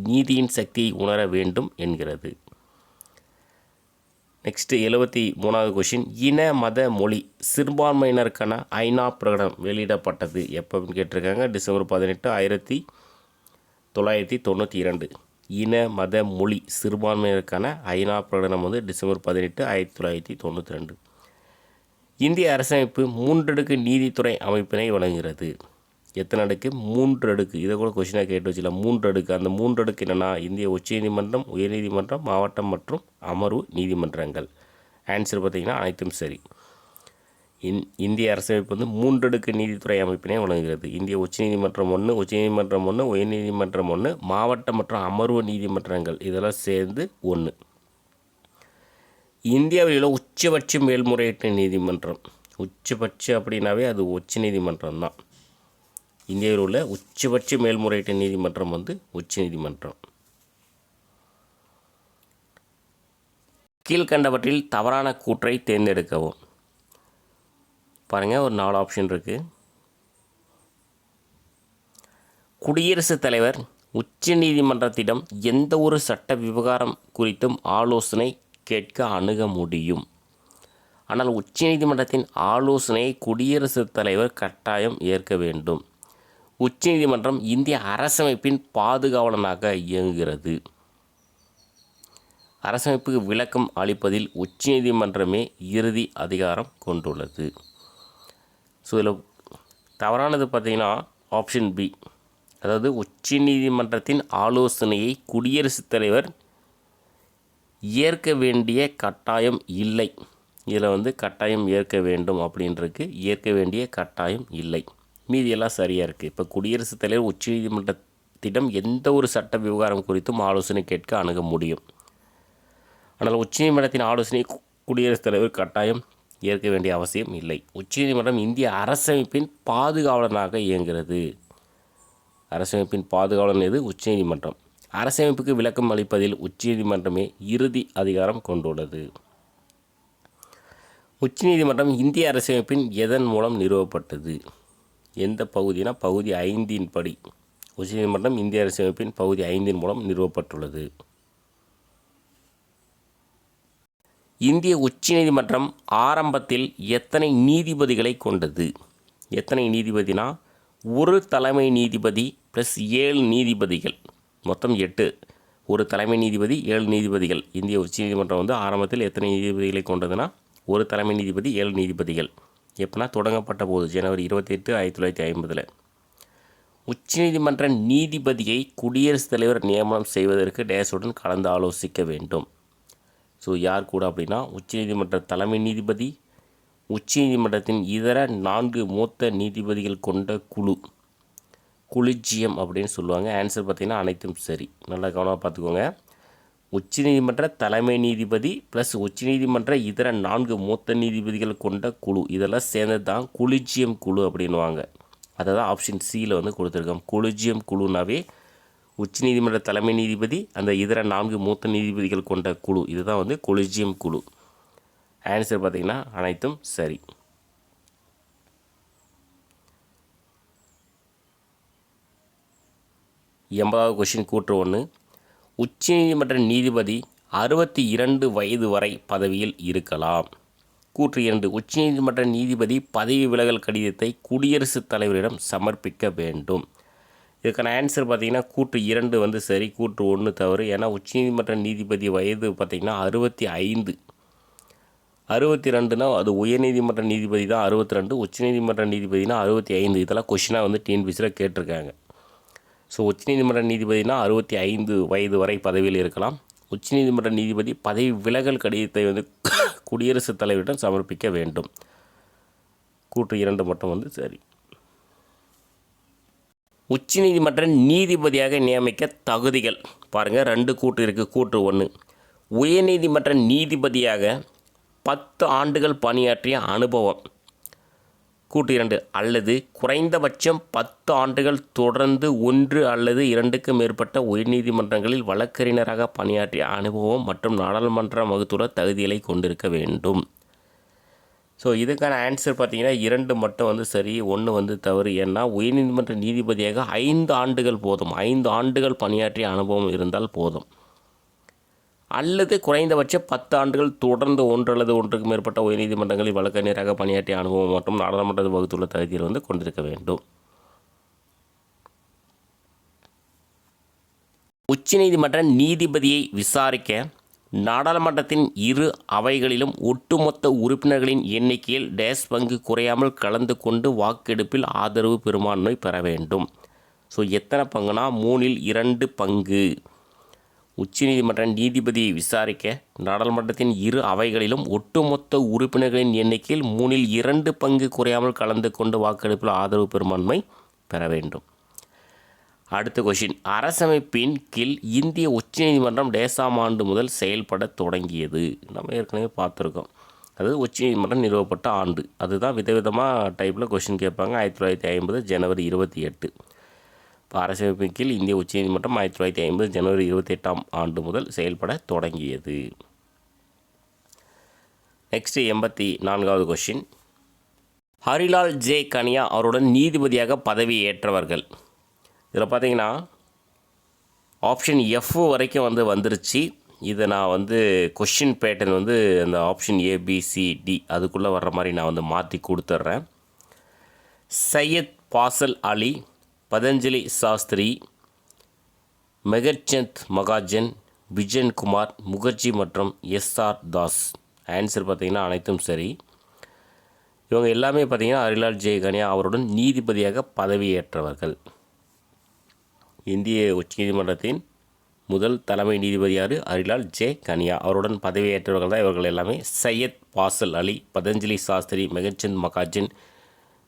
நீதியின் சக்தியை உணர வேண்டும் என்கிறது. நெக்ஸ்ட்டு 73வது கொஷின். இன மத மொழி சிறுபான்மையினருக்கான ஐநா பிரகடனம் வெளியிடப்பட்டது எப்போன்னு கேட்டிருக்காங்க. டிசம்பர் 18, 1992. இன மத மொழி சிறுபான்மையினருக்கான ஐநா பிரகடனம் டிசம்பர் 18, 1992. இந்திய அரசமைப்பு 3 அடுக்கு நீதித்துறை அமைப்பினை வழங்குகிறது. எத்தனை அடுக்கு? 3 அடுக்கு. இதை கூட கொஷினாக கேட்டு வச்சுக்கலாம். 3 அடுக்கு. அந்த 3 அடுக்கு என்னென்னா இந்திய உச்சநீதிமன்றம், உயர்நீதிமன்றம், மாவட்டம் மற்றும் அமர்வு நீதிமன்றங்கள். ஆன்சர் பார்த்திங்கன்னா அனைத்தும் சரி. இந்திய அரசமைப்பு 3 அடுக்கு நீதித்துறை அமைப்பினை வழங்குகிறது. இந்திய உச்சநீதிமன்றம் 1, உச்சநீதிமன்றம் 1, உயர்நீதிமன்றம் 1, மாவட்ட மற்றும் அமர்வு நீதிமன்றங்கள் இதெல்லாம் சேர்ந்து 1. இந்தியாவில் உள்ள உச்சபட்ச மேல்முறையீட்டு நீதிமன்றம், உச்சபட்ச அப்படின்னாவே அது உச்ச நீதிமன்றம் தான். இந்தியாவில் உள்ள உச்சபட்ச மேல்முறையீட்டு நீதிமன்றம் வந்து உச்சநீதிமன்றம். கீழ்கண்டவற்றில் தவறான கூற்றை தேர்ந்தெடுக்கவும். பாருங்கள், ஒரு 4 ஆப்ஷன் இருக்குது. குடியரசுத் தலைவர் உச்ச நீதிமன்றத்திடம் எந்த ஒரு சட்ட விவகாரம் குறித்தும் ஆலோசனை கேட்க அணுக முடியும். ஆனால் உச்ச நீதிமன்றத்தின் ஆலோசனையை குடியரசுத் தலைவர் கட்டாயம் ஏற்க வேண்டும். உச்ச நீதிமன்றம் இந்திய அரசமைப்பின் பாதுகாவலனாக இயங்குகிறது. அரசமைப்புக்கு விளக்கம் அளிப்பதில் உச்ச நீதிமன்றமே இறுதி அதிகாரம் கொண்டுள்ளது. ஸோ இதில் தவறானது பார்த்திங்கன்னா ஆப்ஷன் பி, அதாவது உச்ச நீதிமன்றத்தின் ஆலோசனையை குடியரசுத் தலைவர் ஏற்க வேண்டிய கட்டாயம் இல்லை. இதில் வந்து கட்டாயம் ஏற்க வேண்டும் அப்படின்றதுக்கு ஏற்க வேண்டிய கட்டாயம் இல்லை. மீதியெல்லாம் சரியாக இருக்குது. இப்போ குடியரசுத் தலைவர் உச்ச நீதிமன்றத்திடம் எந்த ஒரு சட்ட விவகாரம் குறித்தும் ஆலோசனை கேட்க அணுக முடியும். ஆனால் உச்சநீதிமன்றத்தின் ஆலோசனை குடியரசுத் தலைவர் கட்டாயம் ஏற்க வேண்டிய அவசியம் இல்லை. உச்சநீதிமன்றம் இந்திய அரசமைப்பின் பாதுகாவலனாக இயங்குகிறது. அரசமைப்பின் பாதுகாவலன் எது? உச்சநீதிமன்றம். அரசமைப்புக்கு விளக்கம் அளிப்பதில் உச்சநீதிமன்றமே இறுதி அதிகாரம் கொண்டுள்ளது. உச்சநீதிமன்றம் இந்திய அரசமைப்பின் எதன் மூலம் நிறுவப்பட்டது? எந்த பகுதினா பகுதி 5 படி உச்சநீதிமன்றம் இந்திய அரசமைப்பின் பகுதி 5 மூலம் நிறுவப்பட்டுள்ளது. இந்திய உச்சநீதிமன்றம் ஆரம்பத்தில் எத்தனை நீதிபதிகளை கொண்டது? எத்தனை நீதிபதினா ஒரு தலைமை நீதிபதி ப்ளஸ் 7 நீதிபதிகள், மொத்தம் 8. ஒரு தலைமை நீதிபதி 7 நீதிபதிகள். இந்திய உச்சநீதிமன்றம் வந்து ஆரம்பத்தில் எத்தனை நீதிபதிகளை கொண்டதுன்னா ஒரு தலைமை நீதிபதி 7 நீதிபதிகள். எப்போனா தொடங்கப்பட்ட போது ஜனவரி 28, 1950. உச்சநீதிமன்ற நீதிபதியை குடியரசுத் தலைவர் நியமனம் செய்வதற்கு டேஸுடன் கலந்து ஆலோசிக்க வேண்டும். ஸோ யார் கூட அப்படின்னா உச்சநீதிமன்ற தலைமை நீதிபதி, உச்சநீதிமன்றத்தின் இதர 4 மூத்த நீதிபதிகள் கொண்ட குழு, கொலிஜியம் அப்படின்னு சொல்லுவாங்க. ஆன்சர் பார்த்திங்கன்னா அனைத்தும் சரி. நல்லா கவனமாக பார்த்துக்கோங்க. உச்சநீதிமன்ற தலைமை நீதிபதி ப்ளஸ் உச்சநீதிமன்ற இதர 4 மூத்த நீதிபதிகள் கொண்ட குழு, இதெல்லாம் சேர்ந்தது தான் கொலிஜியம் குழு அப்படின்வாங்க. அதை தான் ஆப்ஷன் சியில் வந்து கொடுத்துருக்கோம். கொலிஜியம் குழுனாவே உச்சநீதிமன்ற தலைமை நீதிபதி, அந்த இதர 4 மூத்த நீதிபதிகள் கொண்ட குழு, இதுதான் வந்து கொலிஜியம் குழு. ஆன்சர் பார்த்திங்கன்னா அனைத்தும் சரி. எண்பதாவது கொஷின் கூற்று 1. உச்சநீதிமன்ற நீதிபதி 62 வயது வரை பதவியில் இருக்கலாம். கூற்று 2. உச்சநீதிமன்ற நீதிபதி பதவி விலகல் கடிதத்தை குடியரசுத் தலைவரிடம் சமர்ப்பிக்க வேண்டும். இதுக்கான ஆன்சர் பார்த்திங்கன்னா கூற்று 2 வந்து சரி, கூற்று 1 தவறு. ஏன்னா உச்சநீதிமன்ற நீதிபதி வயது பார்த்திங்கன்னா 65. 62னா அது உயர்நீதிமன்ற நீதிபதி தான் 62, உச்சநீதிமன்ற நீதிபதினா 65. இதெல்லாம் கொஷினாக வந்து டிஎன்பிசியில் கேட்டிருக்காங்க. ஸோ உச்சநீதிமன்ற நீதிபதினா 65 வயது வரை பதவியில் இருக்கலாம். உச்சநீதிமன்ற நீதிபதி பதவி விலகல் கடிதத்தை வந்து குடியரசுத் தலைவரிடம் சமர்ப்பிக்க வேண்டும். கூற்று 2 மட்டும் வந்து சரி. உச்சநீதிமன்ற நீதிபதியாக நியமிக்க தகுதிகள் பாருங்கள், 2 கூற்று இருக்குது. கூற்று 1. உயர்நீதிமன்ற நீதிபதியாக 10 ஆண்டுகள் பணியாற்றிய அனுபவம். கூற்று 2. அல்லது குறைந்தபட்சம் 10 ஆண்டுகள் தொடர்ந்து 1 அல்லது 2க்கு மேற்பட்ட உயர்நீதிமன்றங்களில் வழக்கறிஞராக பணியாற்றிய அனுபவம் மற்றும் நாடாளுமன்ற வகுத்துள்ள தகுதிகளை கொண்டிருக்க வேண்டும். ஸோ இதுக்கான ஆன்சர் பார்த்திங்கன்னா 2 மட்டும் வந்து சரி, 1 வந்து தவறு. ஏன்னா உயர்நீதிமன்ற நீதிபதியாக 5 ஆண்டுகள் போதும். 5 ஆண்டுகள் பணியாற்றிய அனுபவம் இருந்தால் போதும். அல்லது குறைந்தபட்சம் 10 ஆண்டுகள் தொடர்ந்து 1 அல்லது 1க்கு மேற்பட்ட உயர்நீதிமன்றங்களில் வழக்கறிஞராக பணியாற்றிய அனுபவம் மற்றும் நாடாளுமன்ற வகுத்துள்ள தகுதியில் வந்து கொண்டிருக்க வேண்டும். உச்சநீதிமன்ற நீதிபதியை விசாரிக்க நாடாளுமன்றத்தின் 2 அவைகளிலும் ஒட்டுமொத்த உறுப்பினர்களின் எண்ணிக்கையில் டேஸ் பங்கு குறையாமல் கலந்து கொண்டு வாக்கெடுப்பில் ஆதரவு பெரும்பான்மை பெற வேண்டும். ஸோ எத்தனை பங்குனா 3/2 பங்கு. உச்சநீதிமன்ற நீதிபதியை விசாரிக்க நாடாளுமன்றத்தின் 2 அவைகளிலும் ஒட்டுமொத்த உறுப்பினர்களின் எண்ணிக்கையில் 3/2 பங்கு குறையாமல் கலந்து கொண்டு வாக்கெடுப்பில் ஆதரவு பெரும்பான்மை பெற வேண்டும். அடுத்த கொஷின். அரசமைப்பின் கீழ் இந்திய உச்சநீதிமன்றம் டேசாம் ஆண்டு முதல் செயல்பட தொடங்கியது. நம்ம ஏற்கனவே பார்த்துருக்கோம். அதாவது உச்சநீதிமன்றம் நிறுவப்பட்ட ஆண்டு. அதுதான் விதவிதமாக டைப்பில் கொஷின் கேட்பாங்க. 1950 ஜனவரி 28. இப்போ அரசியலமைப்பின் கீழ் இந்திய உச்சநீதிமன்றம் 1950 ஜனவரி 28ஆம் ஆண்டு முதல் செயல்பட தொடங்கியது. நெக்ஸ்ட் 84வது கொஷின். ஹரிலால் ஜே கனியா அவருடன் நீதிபதியாக பதவி ஏற்றவர்கள். இதில் பார்த்தீங்கன்னா ஆப்ஷன் எஃப் வரைக்கும் வந்துருச்சு. இதை நான் கொஷின் பேட்டர்ன் அந்த ஆப்ஷன் ஏபிசிடி அதுக்குள்ளே வர்ற மாதிரி நான் மாற்றி கொடுத்துட்றேன். சையத் பாசல் அலி, பதஞ்சலி சாஸ்திரி, மெகர்சந்த் மகாஜன், விஜயன் குமார் முகர்ஜி மற்றும் எஸ்ஆர் தாஸ். ஆன்சர் பார்த்திங்கன்னா அனைத்தும் சரி. இவங்க எல்லாமே பார்த்திங்கன்னா ஹரிலால் ஜே கனியா அவருடன் நீதிபதியாக பதவியேற்றவர்கள். இந்திய உச்சநீதிமன்றத்தின் முதல் தலைமை நீதிபதி யார்? ஹரிலால் ஜே கனியா. அவருடன் பதவியேற்றவர்கள் தான் இவர்கள் எல்லாமே. சையத் பாசல் அலி, பதஞ்சலி சாஸ்திரி, மெகர்சந்த் மகாஜன்,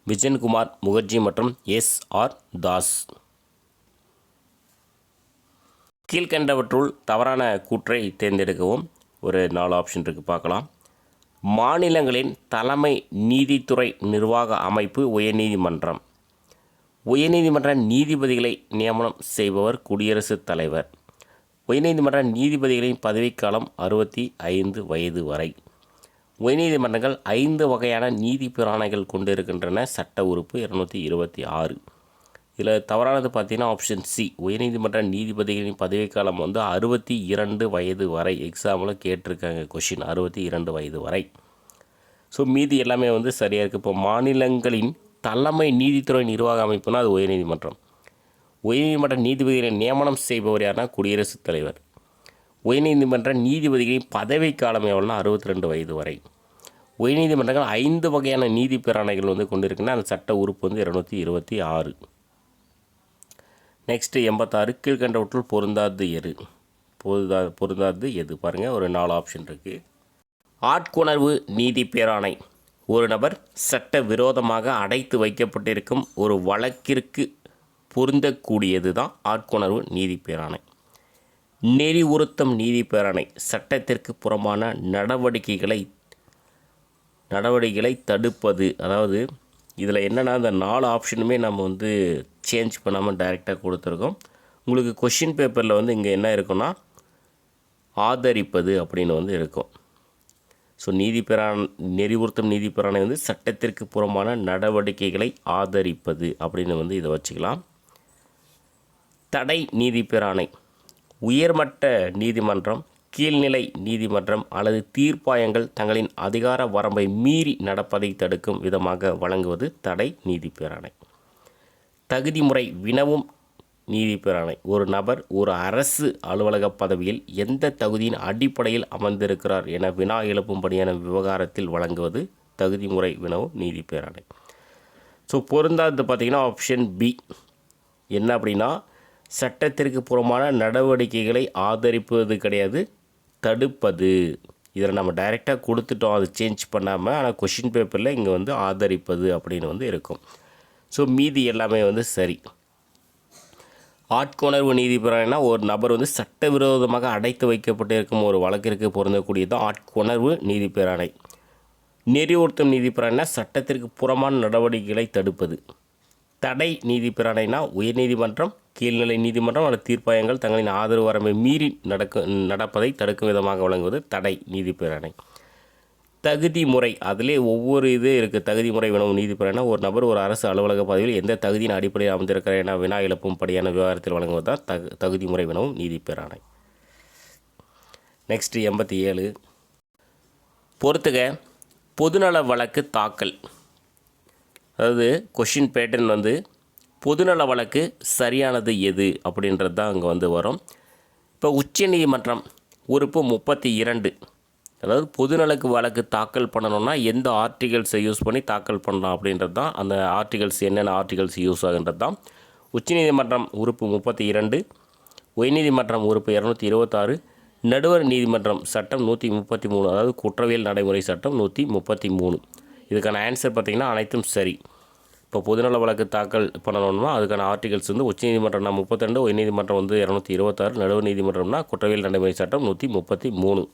விஜயன்குமார் முகர்ஜி மற்றும் எஸ்ஆர் தாஸ். கீழ்கண்டவற்றுள் தவறான கூற்றை தேர்ந்தெடுக்கவும். ஒரு 4 ஆப்ஷன் இருக்குது, பார்க்கலாம். மாநிலங்களின் தலைமை நீதித்துறை நிர்வாக அமைப்பு உயர்நீதிமன்றம். உயர்நீதிமன்ற நீதிபதிகளை நியமனம் செய்பவர் குடியரசுத் தலைவர். உயர்நீதிமன்ற நீதிபதிகளின் பதவிக்காலம் 65 வயது வரை. உயர்நீதிமன்றங்கள் 5 வகையான நீதி பிராணைகள் கொண்டிருக்கின்றன. சட்ட உறுப்பு 226. இதில் தவறானது பார்த்தீங்கன்னா ஆப்ஷன் சி. உயர்நீதிமன்ற நீதிபதிகளின் பதவிக்காலம் 62 வயது வரை. எக்ஸாமில் கேட்டிருக்காங்க கொஷின், 62 வயது வரை. ஸோ மீதி எல்லாமே சரியாக இருக்குது. இப்போ மாநிலங்களின் தலைமை நீதித்துறை நிர்வாக அமைப்புனா அது உயர்நீதிமன்றம். உயர்நீதிமன்ற நீதிபதிகளை நியமனம் செய்பவர் யாருன்னா குடியரசுத் தலைவர். உயர்நீதிமன்ற நீதிபதிகளின் பதவிக்காலம் எவ்வளோனா 62 வயது வரை. உயர்நீதிமன்றங்கள் 5 வகையான நீதி பிராணைகள் கொண்டிருக்குன்னா அந்த சட்ட உறுப்பு 226. நெக்ஸ்ட்டு 86. கீழ்கண்டவற்றுள் பொருந்தாது எது? பொருந்தாது எது? பாருங்கள், ஒரு 4 ஆப்ஷன் இருக்குது. ஆட்கொணர்வு நீதி பேராணை. ஒரு நபர் சட்ட விரோதமாக அடைத்து வைக்கப்பட்டிருக்கும் ஒரு வழக்கிற்கு பொருந்தக்கூடியது தான் ஆட்கொணர்வு நீதி பேராணை. நெறிவுறுத்தும் நீதி பேராணை சட்டத்திற்கு புறம்பான நடவடிக்கைகளை தடுப்பது. அதாவது இதில் என்னென்னா இந்த 4 ஆப்ஷனுமே நம்ம சேஞ்ச் பண்ணாமல் டைரெக்டாக கொடுத்துருக்கோம். உங்களுக்கு கொஷின் பேப்பரில் இங்கே என்ன இருக்குன்னா ஆதரிப்பது அப்படின்னு இருக்கும். ஸோ நெறிவுறுத்தும் நீதி பிராணை சட்டத்திற்கு புறம்பான நடவடிக்கைகளை ஆதரிப்பது அப்படின்னு இதை வச்சுக்கலாம். தடை நீதி பிராணை உயர்மட்ட நீதிமன்றம், கீழ்நிலை நீதிமன்றம் அல்லது தீர்ப்பாயங்கள் தங்களின் அதிகார வரம்பை மீறி நடப்பதை தடுக்கும் விதமாக வழங்குவது தடை நீதி பிராணை. தகுதி முறை வினவும் நீதி பிராணை. ஒரு நபர் ஒரு அரசு அலுவலக பதவியில் எந்த தகுதியின் அடிப்படையில் அமர்ந்திருக்கிறார் என வினா எழுப்பும்படியான விவகாரத்தில் வழங்குவது தகுதி முறை வினவும் நீதி பிராணை. ஸோ பொருந்தாது பார்த்திங்கன்னா ஆப்ஷன் பி. என்ன அப்படின்னா சட்டத்திற்கு புறமான நடவடிக்கைகளை ஆதரிப்பது கிடையாது, தடுப்பது. இதில் நம்ம டைரெக்டாக கொடுத்துட்டோம், அது சேஞ்ச் பண்ணாமல். ஆனால் கொஷின் பேப்பரில் இங்கே ஆதரிப்பது அப்படின்னு இருக்கும். ஸோ மீதி எல்லாமே சரி. ஆட்கொணர்வு நீதி பிராணைனா ஒரு நபர் சட்டவிரோதமாக அடைத்து வைக்கப்பட்டு இருக்கும் ஒரு வழக்கிற்கு பொருந்தக்கூடியது ஆட்கொணர்வு நீதி பிராணை. நெறிவுறுத்தும் நீதி பிராணைனா சட்டத்திற்கு புறமான நடவடிக்கைகளை தடுப்பது. தடை நீதி பிராணைனா உயர்நீதிமன்றம், கீழ்நிலை நீதிமன்றம் அல்லது தீர்ப்பாயங்கள் தங்களின் ஆதரவு வரம்பை மீறி நடப்பதை தடுக்கும் விதமாக வழங்குவது தடை நீதி பிராணை. தகுதி முறை, அதிலே ஒவ்வொரு இது இருக்குது. தகுதி முறை வினவும் நீதி பிராணைனா ஒரு நபர் ஒரு அரசு அலுவலக பதவியில் எந்த தகுதியின் அடிப்படையில் அமர்ந்திருக்கிறார் என வினா எழுப்பும் படியான விவகாரத்தில் வழங்குவது தான் தகுதி முறை வினவும் நீதி பிராணை. நெக்ஸ்ட் 87. பொறுத்துக பொதுநல வழக்கு தாக்கல். அதாவது கொஷின் பேட்டர்ன் பொதுநல வழக்கு சரியானது எது அப்படின்றது தான் அங்கே வரும். இப்போ உச்ச நீதிமன்றம் உறுப்பு 32, அதாவது பொதுநலக்கு வழக்கு தாக்கல் பண்ணணும்னா எந்த ஆர்டிகல்ஸை யூஸ் பண்ணி தாக்கல் பண்ணலாம் அப்படின்றது தான். அந்த ஆர்டிகல்ஸ் என்னென்ன ஆர்டிகல்ஸ் யூஸ் ஆகுன்றது தான். உச்சநீதிமன்றம் உறுப்பு 32, உயர்நீதிமன்றம் உறுப்பு 226, நடுவர் நீதிமன்றம் சட்டம் 133, அதாவது குற்றவியல் நடைமுறை சட்டம் 133. இதுக்கான ஆன்சர் பார்த்திங்கன்னா அனைத்தும் சரி. இப்போ பொதுநல வழக்கு தாக்கல் பண்ணணும்னா அதுக்கான ஆர்டிகல்ஸ் உச்சநீதிமன்றம்னா 32, உயர்நீதிமன்றம் 226, நடுவர் நீதிமன்றம்னா குற்றவியல் நடைமுறை சட்டம் 133.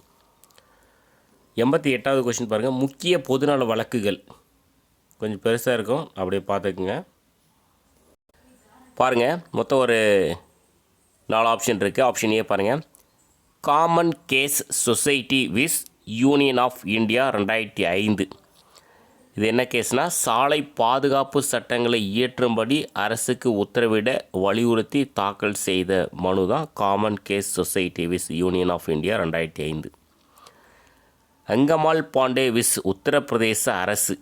88வது கொஸ்டின் பாருங்கள், முக்கிய பொதுநல வழக்குகள். கொஞ்சம் பெருசாக இருக்கும், அப்படியே பார்த்துக்குங்க. பாருங்கள், மொத்தம் ஒரு 4 ஆப்ஷன் இருக்குது. ஆப்ஷன் ஏ பாருங்கள், common cause society wish union of India 2005. இது என்ன கேஸ்னால், சாலை பாதுகாப்பு சட்டங்களை இயற்றும்படி அரசுக்கு உத்தரவிட வலியுறுத்தி தாக்கல் செய்த மனு தான் common cause society wish union of India 2005. அங்கமால் பாண்டே விஸ் உத்தரப்பிரதேச அரசு,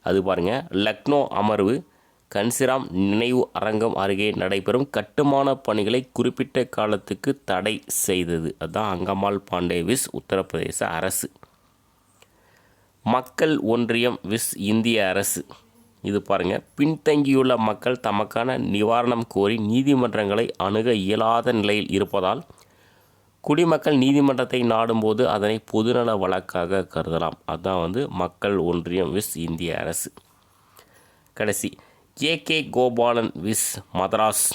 அது பாருங்கள், லக்னோ அமர்வு கன்சிராம் நினைவு அரங்கம் அருகே நடைபெறும் கட்டுமான பணிகளை குறிப்பிட்ட காலத்துக்கு தடை செய்தது. அதுதான் அங்கமால் பாண்டே விஸ் உத்தரப்பிரதேச அரசு. மக்கள் ஒன்றியம் விஸ் இந்திய அரசு, இது பாருங்கள், பின்தங்கியுள்ள மக்கள் தமக்கான நிவாரணம் கோரி நீதிமன்றங்களை அணுக இயலாத நிலையில் இருப்பதால் குடிமக்கள் நீதிமன்றத்தை நாடும்போது அதனை பொதுநல வழக்காக கருதலாம். அதுதான் மக்கள் ஒன்றியம் விஸ் இந்திய அரசு. கடைசி ஏகே கோபாலன் விஸ் மதராஸ்,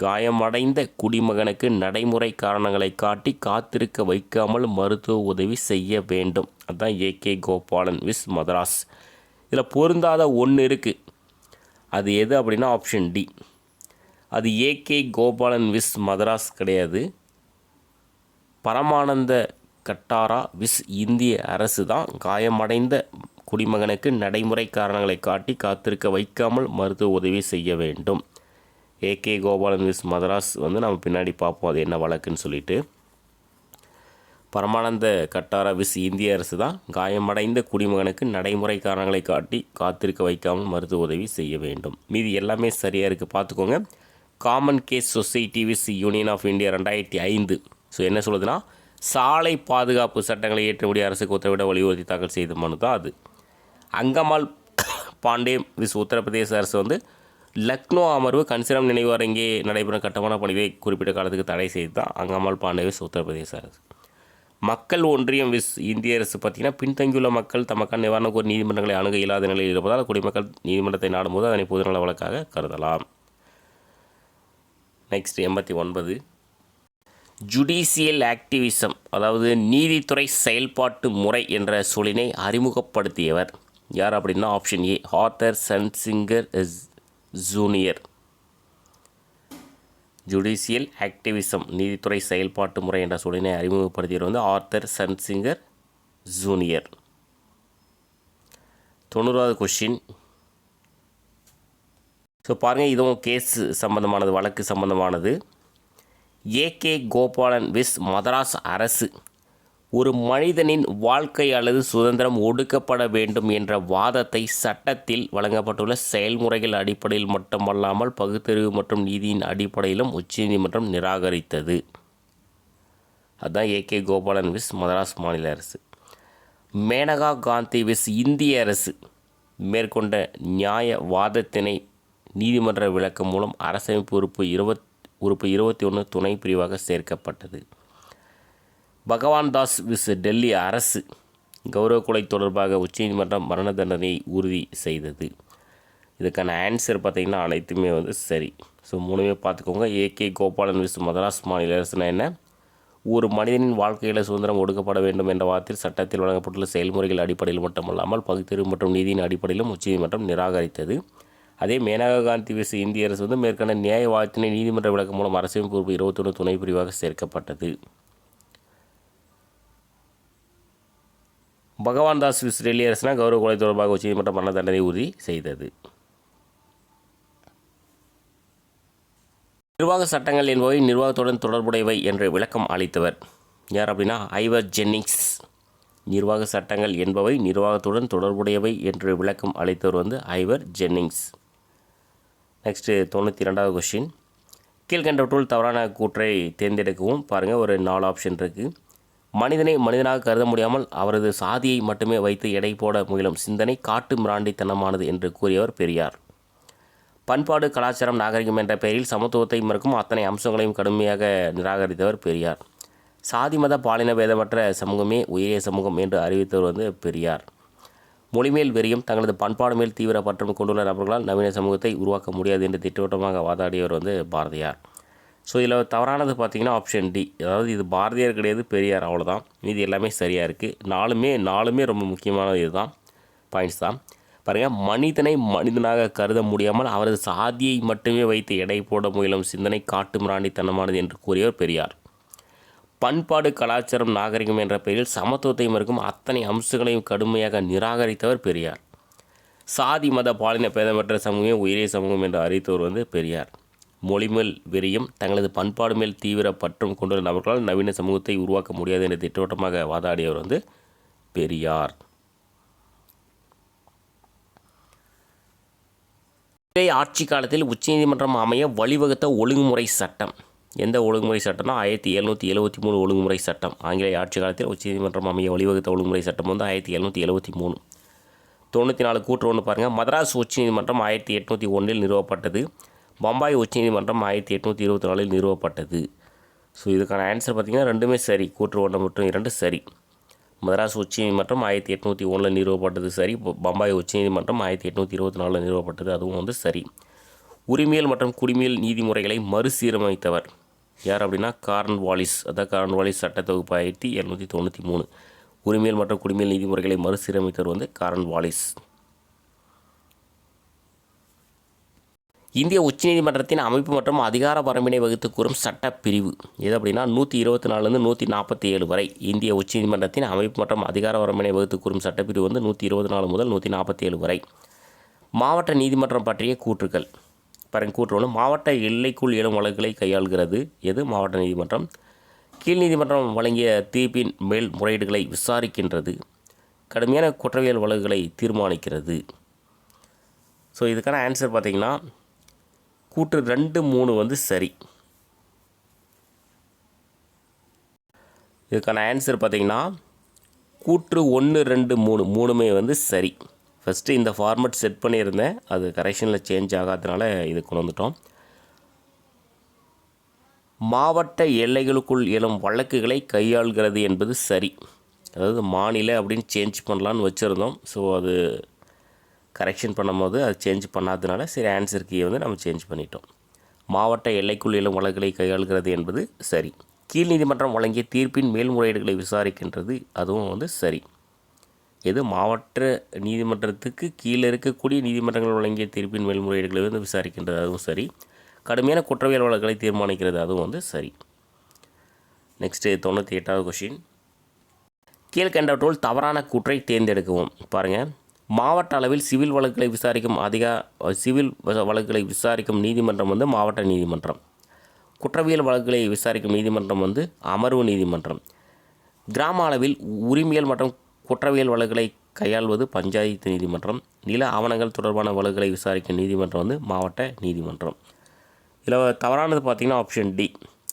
காயமடைந்த குடிமகனுக்கு நடைமுறை காரணங்களை காட்டி காத்திருக்க வைக்காமல் மருத்துவ உதவி செய்ய வேண்டும். அதுதான் ஏகே கோபாலன் விஸ் மதராஸ். இதில் பொருந்தாத ஒன்று இருக்குது, அது எது அப்படின்னா ஆப்ஷன் டி. அது ஏகே கோபாலன் விஸ் மதராஸ் கிடையாது, பரமானந்த கட்டாரா விஸ் இந்திய அரசு தான் காயமடைந்த குடிமகனுக்கு நடைமுறை காரணங்களை காட்டி காத்திருக்க வைக்காமல் மருத்துவ உதவி செய்ய வேண்டும். ஏகே கோபாலன் விஸ் மதராஸ் நம்ம பின்னாடி பார்ப்போம் அது என்ன வழக்குன்னு சொல்லிட்டு. பரமானந்த கட்டாரா விஸ் இந்திய அரசு தான் காயமடைந்த குடிமகனுக்கு நடைமுறை காரணங்களை காட்டி காத்திருக்க வைக்காமல் மருத்துவ உதவி செய்ய வேண்டும். மீதி எல்லாமே சரியாக இருக்குது, பார்த்துக்கோங்க. Common cause society wish union of India 2005. So என்ன சொல்லுதுன்னா, சாலை பாதுகாப்பு சட்டங்களை ஏற்றபடி அரசுக்கு உத்தரவிட வலியுறுத்தி தாக்கல் செய்த மனு தான் அது. அங்கமால் பாண்டே விஸ் உத்தரப்பிரதேச அரசு லக்னோ அமர்வு கன்சிராம் நினைவு அரங்கே நடைபெறும் கட்டுமான பணிகளை குறிப்பிட்ட காலத்துக்கு தடை செய்து தான் அங்கமால் பாண்டே விஸ் உத்தரப்பிரதேச அரசு. மக்கள் ஒன்றியம் விஸ் இந்திய அரசு பார்த்திங்கன்னா, பின்தங்கியுள்ள மக்கள் தமக்கான நிவாரண கோரி நீதிமன்றங்களை அணுக இயலாத நிலையில் இருப்பதால் குடிமக்கள் நீதிமன்றத்தை நாடும்போது அதனை பொதுநல வழக்காக கருதலாம். நெக்ஸ்ட் 89, ஜுடிஷியல் ஆக்டிவிசம், அதாவது நீதித்துறை செயல்பாட்டு முறை என்ற சொல்லினை அறிமுகப்படுத்தியவர் யார் அப்படின்னா option A Arthur Schlesinger junior. Judicial activism, நீதித்துறை செயல்பாட்டு முறை என்ற சொல்லினை அறிமுகப்படுத்தியவர் ஆர்தர் சன்சிங்கர் ஜூனியர். 90வது கொஸ்டின். ஸோ பாருங்கள், இதுவும் கேஸ் சம்பந்தமானது, வழக்கு சம்பந்தமானது. ஏகே கோபாலன் விஸ் மதராஸ் அரசு ஒரு மனிதனின் வாழ்க்கை அல்லது சுதந்திரம் ஒடுக்கப்பட வேண்டும் என்ற வாதத்தை சட்டத்தில் வழங்கப்பட்டுள்ள செயல்முறைகள் அடிப்படையில் மட்டுமல்லாமல் பகுத்தறிவு மற்றும் நீதியின் அடிப்படையிலும் உச்சநீதிமன்றம் நிராகரித்தது. அதுதான் ஏகே கோபாலன் விஸ் மதராஸ் மாநில அரசு. மேனகா காந்தி விஸ் இந்திய அரசு மேற்கொண்ட நியாய வாதத்தினை நீதிமன்ற விளக்கம் மூலம் அரசமைப்பு உறுப்பு 21 துணை பிரிவாக சேர்க்கப்பட்டது. பகவான் தாஸ் விஸ் டெல்லி அரசு கௌரவ கொலை தொடர்பாக உச்சநீதிமன்றம் மரண தண்டனையை உறுதி செய்தது. இதுக்கான ஆன்சர் பார்த்திங்கன்னா அனைத்துமே சரி. ஸோ மூணுமே பார்த்துக்கோங்க. ஏகே கோபாலன் விஸ் மதராஸ் மாநில அரசுனா என்ன, ஒரு மனிதனின் வாழ்க்கையில் சுதந்திரம் ஒடுக்கப்பட வேண்டும் என்ற வாதத்தில் சட்டத்தில் வழங்கப்பட்டுள்ள செயல்முறைகள் அடிப்படையில் மட்டுமல்லாமல் பகுத்தறிவு மற்றும் நீதியின் அடிப்படையிலும் உச்சநீதிமன்றம் நிராகரித்தது. அதே மேனகா காந்தி விஸ் இந்திய அரசு மேற்கண்ட நியாய வாதத்தினை நீதிமன்ற விளக்கம் மூலம் அரசமைப்பு உறுப்பு 21 துணை பிரிவாக சேர்க்கப்பட்டது. பகவான் தாஸ் விஸ் டெல்லி அரசுனா கௌரவ கொலை தொடர்பாக உச்சநீதிமன்றம் மரண தண்டனை உறுதி செய்தது. நிர்வாக சட்டங்கள் என்பவை நிர்வாகத்துடன் தொடர்புடையவை என்று விளக்கம் அளித்தவர் யார் அப்படின்னா ஐவர் ஜென்னிங்ஸ். நிர்வாக சட்டங்கள் என்பவை நிர்வாகத்துடன் தொடர்புடையவை என்று விளக்கம் அளித்தவர் ஐவர் ஜென்னிங்ஸ். Next 92வது question. கீழ்கண்டவற்றுள் தவறான கூற்றை தேர்ந்தெடுக்கவும். பாருங்கள், ஒரு 4 ஆப்ஷன் இருக்குது. மனிதனை மனிதனாக கருத முடியாமல் அவரது சாதியை மட்டுமே வைத்து எடை போட முயலும் சிந்தனை காட்டு மிராண்டித்தனமானது என்று கூறியவர் பெரியார். பண்பாடு கலாச்சாரம் நாகரிகம் என்ற பெயரில் சமத்துவத்தை மறுக்கும் அத்தனை அம்சங்களையும் கடுமையாக நிராகரித்தவர் பெரியார். சாதி மத பாலின பேதமற்ற சமூகமே உயரிய சமூகம் என்று அறிவித்தவர் பெரியார். மொழிமேல் வெறியும் தங்களது பண்பாடு மேல் தீவிர பற்றும் கொண்டுள்ள நபர்களால் நவீன சமூகத்தை உருவாக்க முடியாது என்று திட்டவட்டமாக வாதாடியவர் பாரதியார். ஸோ இதில் தவறானது பார்த்திங்கன்னா ஆப்ஷன் டி, அதாவது இது பாரதியார் கிடையாது, பெரியார், அவ்வளோதான். மீதி எல்லாமே சரியாக இருக்குது. நாலுமே ரொம்ப முக்கியமானது இதுதான், பாயிண்ட்ஸ் தான். பாருங்கள், மனிதனை மனிதனாக கருத முடியாமல் அவரது சாதியை மட்டுமே வைத்து எடை போட முயலும் சிந்தனை காட்டு மிராண்டித்தனமானது என்று கூறியவர் பெரியார். பண்பாடு, கலாச்சாரம், நாகரிகம் என்ற பெயரில் சமத்துவத்தை மறுக்கும் அத்தனை அம்சங்களையும் கடுமையாக நிராகரித்தவர் பெரியார். சாதி மத பாலின பேதமற்ற சமூகம் உயரிய சமூகம் என்று அறிவித்தவர் பெரியார். மொழிமேல் வெறியும் தங்களது பண்பாடு மேல் தீவிர பற்றும் கொண்டுள்ள நபர்களால் நவீன சமூகத்தை உருவாக்க முடியாது என்று திட்டவட்டமாக வாதாடியவர் பெரியார். ஆட்சி காலத்தில் உச்சநீதிமன்றம் அமைய வழிவகுத்த ஒழுங்குமுறை சட்டம். எந்த ஒழுங்குமுறை சட்டம்னா 1773 ஒழுங்குமுறை சட்டம். ஆங்கிலேய ஆட்சி காலத்தில் உச்சநீதிமன்றம் அமைய வழிவகுத்த ஒழுங்குமுறை சட்டம் 1773. 94 கூற்று ஒன்று பாருங்கள். மதராஸ் உச்சநீதிமன்றம் 1801 நிறுவப்பட்டது. பம்பாய் உச்சநீதிமன்றம் 1824 நிறுவப்பட்டது. ஸோ இதுக்கான ஆன்சர் பார்த்திங்கன்னா ரெண்டுமே சரி. கூற்று 1 மற்றும் 2 சரி. மதராஸ் உச்சநீதிமன்றம் 1801 நிறுவப்பட்டது சரி. பம்பாய் உச்சநீதிமன்றம் 1824 நிறுவப்பட்டது, அதுவும் சரி. உரிமையல் மற்றும் குடிமையல் நீதிமுறைகளை மறுசீரமைத்தவர் யார் அப்படின்னா கார்ன்வாலிஸ். அதான் கார்ன்வாலிஸ் சட்ட தொகுப்பு 1793. உரிமையல் மற்றும் குடிமையல் நீதிமுறைகளை மறுசீரமைத்தவர் கார்ன்வாலிஸ். இந்திய உச்சநீதிமன்றத்தின் அமைப்பு மற்றும் அதிகார வரம்பினை வகுத்து கூறும் சட்டப்பிரிவு எது அப்படின்னா 124 147 வரை. இந்திய உச்சநீதிமன்றத்தின் அமைப்பு மற்றும் அதிகார வரம்பினை வகுத்து கூறும் சட்டப்பிரிவு 124 முதல் 147 வரை. மாவட்ட நீதிமன்றம் பற்றிய கூற்றுக்கள் பாருங்கள். கூற்று 1, மாவட்ட எல்லைக்குள் எழும் வழக்குகளை கையாள்கிறது எது மாவட்ட நீதிமன்றம். கீழ் நீதிமன்றம் வழங்கிய தீர்ப்பின் மேல் முறையீடுகளை விசாரிக்கின்றது. கடுமையான குற்றவியல் வழக்குகளை தீர்மானிக்கிறது. ஸோ இதுக்கான ஆன்சர் பார்த்திங்கன்னா கூற்று 2, 3 சரி. இதுக்கான ஆன்சர் பார்த்திங்கன்னா கூற்று 1, 2, 3 மூணுமே சரி. ஃபஸ்ட்டு இந்த ஃபார்மேட் செட் பண்ணியிருந்தேன், அது கரெக்ஷனில் சேஞ்ச் ஆகாதனால இது கொண்டு வந்துட்டோம். மாவட்ட எல்லைகளுக்குள் எழும் வழக்குகளை கையாள்கிறது என்பது சரி. அதாவது மாநில அப்படின்னு சேஞ்ச் பண்ணலான்னு வச்சுருந்தோம். ஸோ அது கரெக்ஷன் பண்ணும்போது அது சேஞ்ச் பண்ணாததுனால சரி ஆன்சர் கீயை நம்ம சேஞ்ச் பண்ணிட்டோம். மாவட்ட எல்லைக்குள் எழும் வழக்குகளை கையாளுகிறது என்பது சரி. கீழ் நீதிமன்றம் வழங்கிய தீர்ப்பின் மேல்முறையீடுகளை விசாரிக்கின்றது, அதுவும் சரி. எது மாவட்ட நீதிமன்றத்துக்கு கீழே இருக்கக்கூடிய நீதிமன்றங்கள் வழங்கிய தீர்ப்பின் மேல்முறையீடுகளை விசாரிக்கின்றது, அதுவும் சரி. கடுமையான குற்றவியல் வழக்குகளை தீர்மானிக்கிறது, அதுவும் சரி. நெக்ஸ்ட்டு 98வது கொஷின். கீழ்கண்டவற்றுள் தவறான கூற்றை தேர்ந்தெடுக்கவும். பாருங்கள், மாவட்ட அளவில் சிவில் வழக்குகளை விசாரிக்கும் நீதிமன்றம் மாவட்ட நீதிமன்றம். குற்றவியல் வழக்குகளை விசாரிக்கும் நீதிமன்றம் அமர்வு நீதிமன்றம். கிராம அளவில் உரிமையல் மற்றும் குற்றவியல் வழக்குகளை கையாள்வது பஞ்சாயத்து நீதிமன்றம். நில ஆவணங்கள் தொடர்பான வழக்குகளை விசாரிக்கும் நீதிமன்றம் மாவட்ட நீதிமன்றம். இதில் தவறானது பார்த்திங்கன்னா ஆப்ஷன் டி,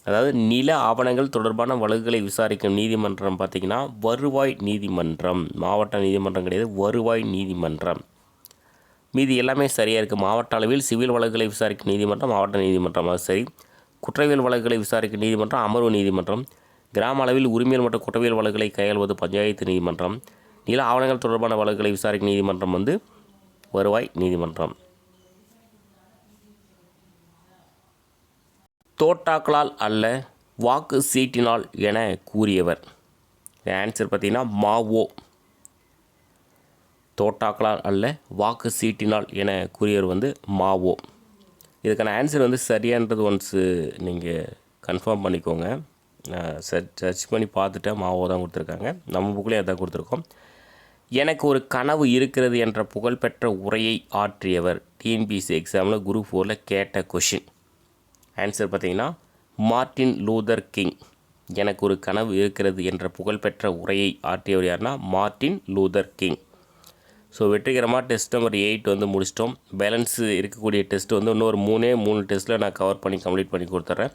அதாவது நில ஆவணங்கள் தொடர்பான வழக்குகளை விசாரிக்கும் நீதிமன்றம் பார்த்திங்கன்னா வருவாய் நீதிமன்றம். மாவட்ட நீதிமன்றம் கிடையாது, வருவாய் நீதிமன்றம். மீதி எல்லாமே சரியாக இருக்குது. மாவட்ட அளவில் சிவில் வழக்குகளை விசாரிக்கும் நீதிமன்றம் மாவட்ட நீதிமன்றம், அது சரி. குற்றவியல் வழக்குகளை விசாரிக்கும் நீதிமன்றம் அமர்வு நீதிமன்றம். கிராம அளவில் உரிமையல் மற்றும் குற்றவியல் வழக்குகளை கையாள்வது பஞ்சாயத்து நீதிமன்றம். நில ஆவணங்கள் தொடர்பான வழக்குகளை விசாரிக்கும் நீதிமன்றம் வருவாய் நீதிமன்றம். தோட்டாக்களால் அல்ல வாக்கு சீட்டினால் என கூறியவர். ஆன்சர் பார்த்திங்கன்னா மாவோ. தோட்டாக்களால் அல்ல வாக்கு சீட்டினால் என கூறியவர் மாவோ. இதுக்கான ஆன்சர் சரியானது ஒன்ஸு நீங்கள் கன்ஃபார்ம் பண்ணிக்கோங்க. சர்ச் பண்ணி பார்த்துட்டேன், மாவோ தான் கொடுத்துருக்காங்க. நம்ம புக்லேயே அதான் கொடுத்துருக்கோம். எனக்கு ஒரு கனவு இருக்கிறது என்ற புகழ்பெற்ற உரையை ஆற்றியவர். டிஎன்பிஎஸ்சி எக்ஸாமில் குரூப் 4 கேட்ட கொஷின். ஆன்சர் பார்த்திங்கன்னா மார்ட்டின் லூதர் கிங். எனக்கு ஒரு கனவு இருக்கிறது என்ற புகழ்பெற்ற உரையை ஆற்றியவர் யாருன்னா மார்ட்டின் லூதர் கிங். ஸோ வெற்றிகரமாக டெஸ்ட் நம்பர் 8 முடிச்சிட்டோம். பேலன்ஸ் இருக்கக்கூடிய டெஸ்ட் இன்னொரு 3 டெஸ்ட்டில் நான் கவர் பண்ணி கம்ப்ளீட் பண்ணி கொடுத்துட்றேன்.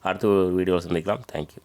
அடுத்த ஒரு வீடியோவில் சந்திக்கலாம். தேங்க்யூ.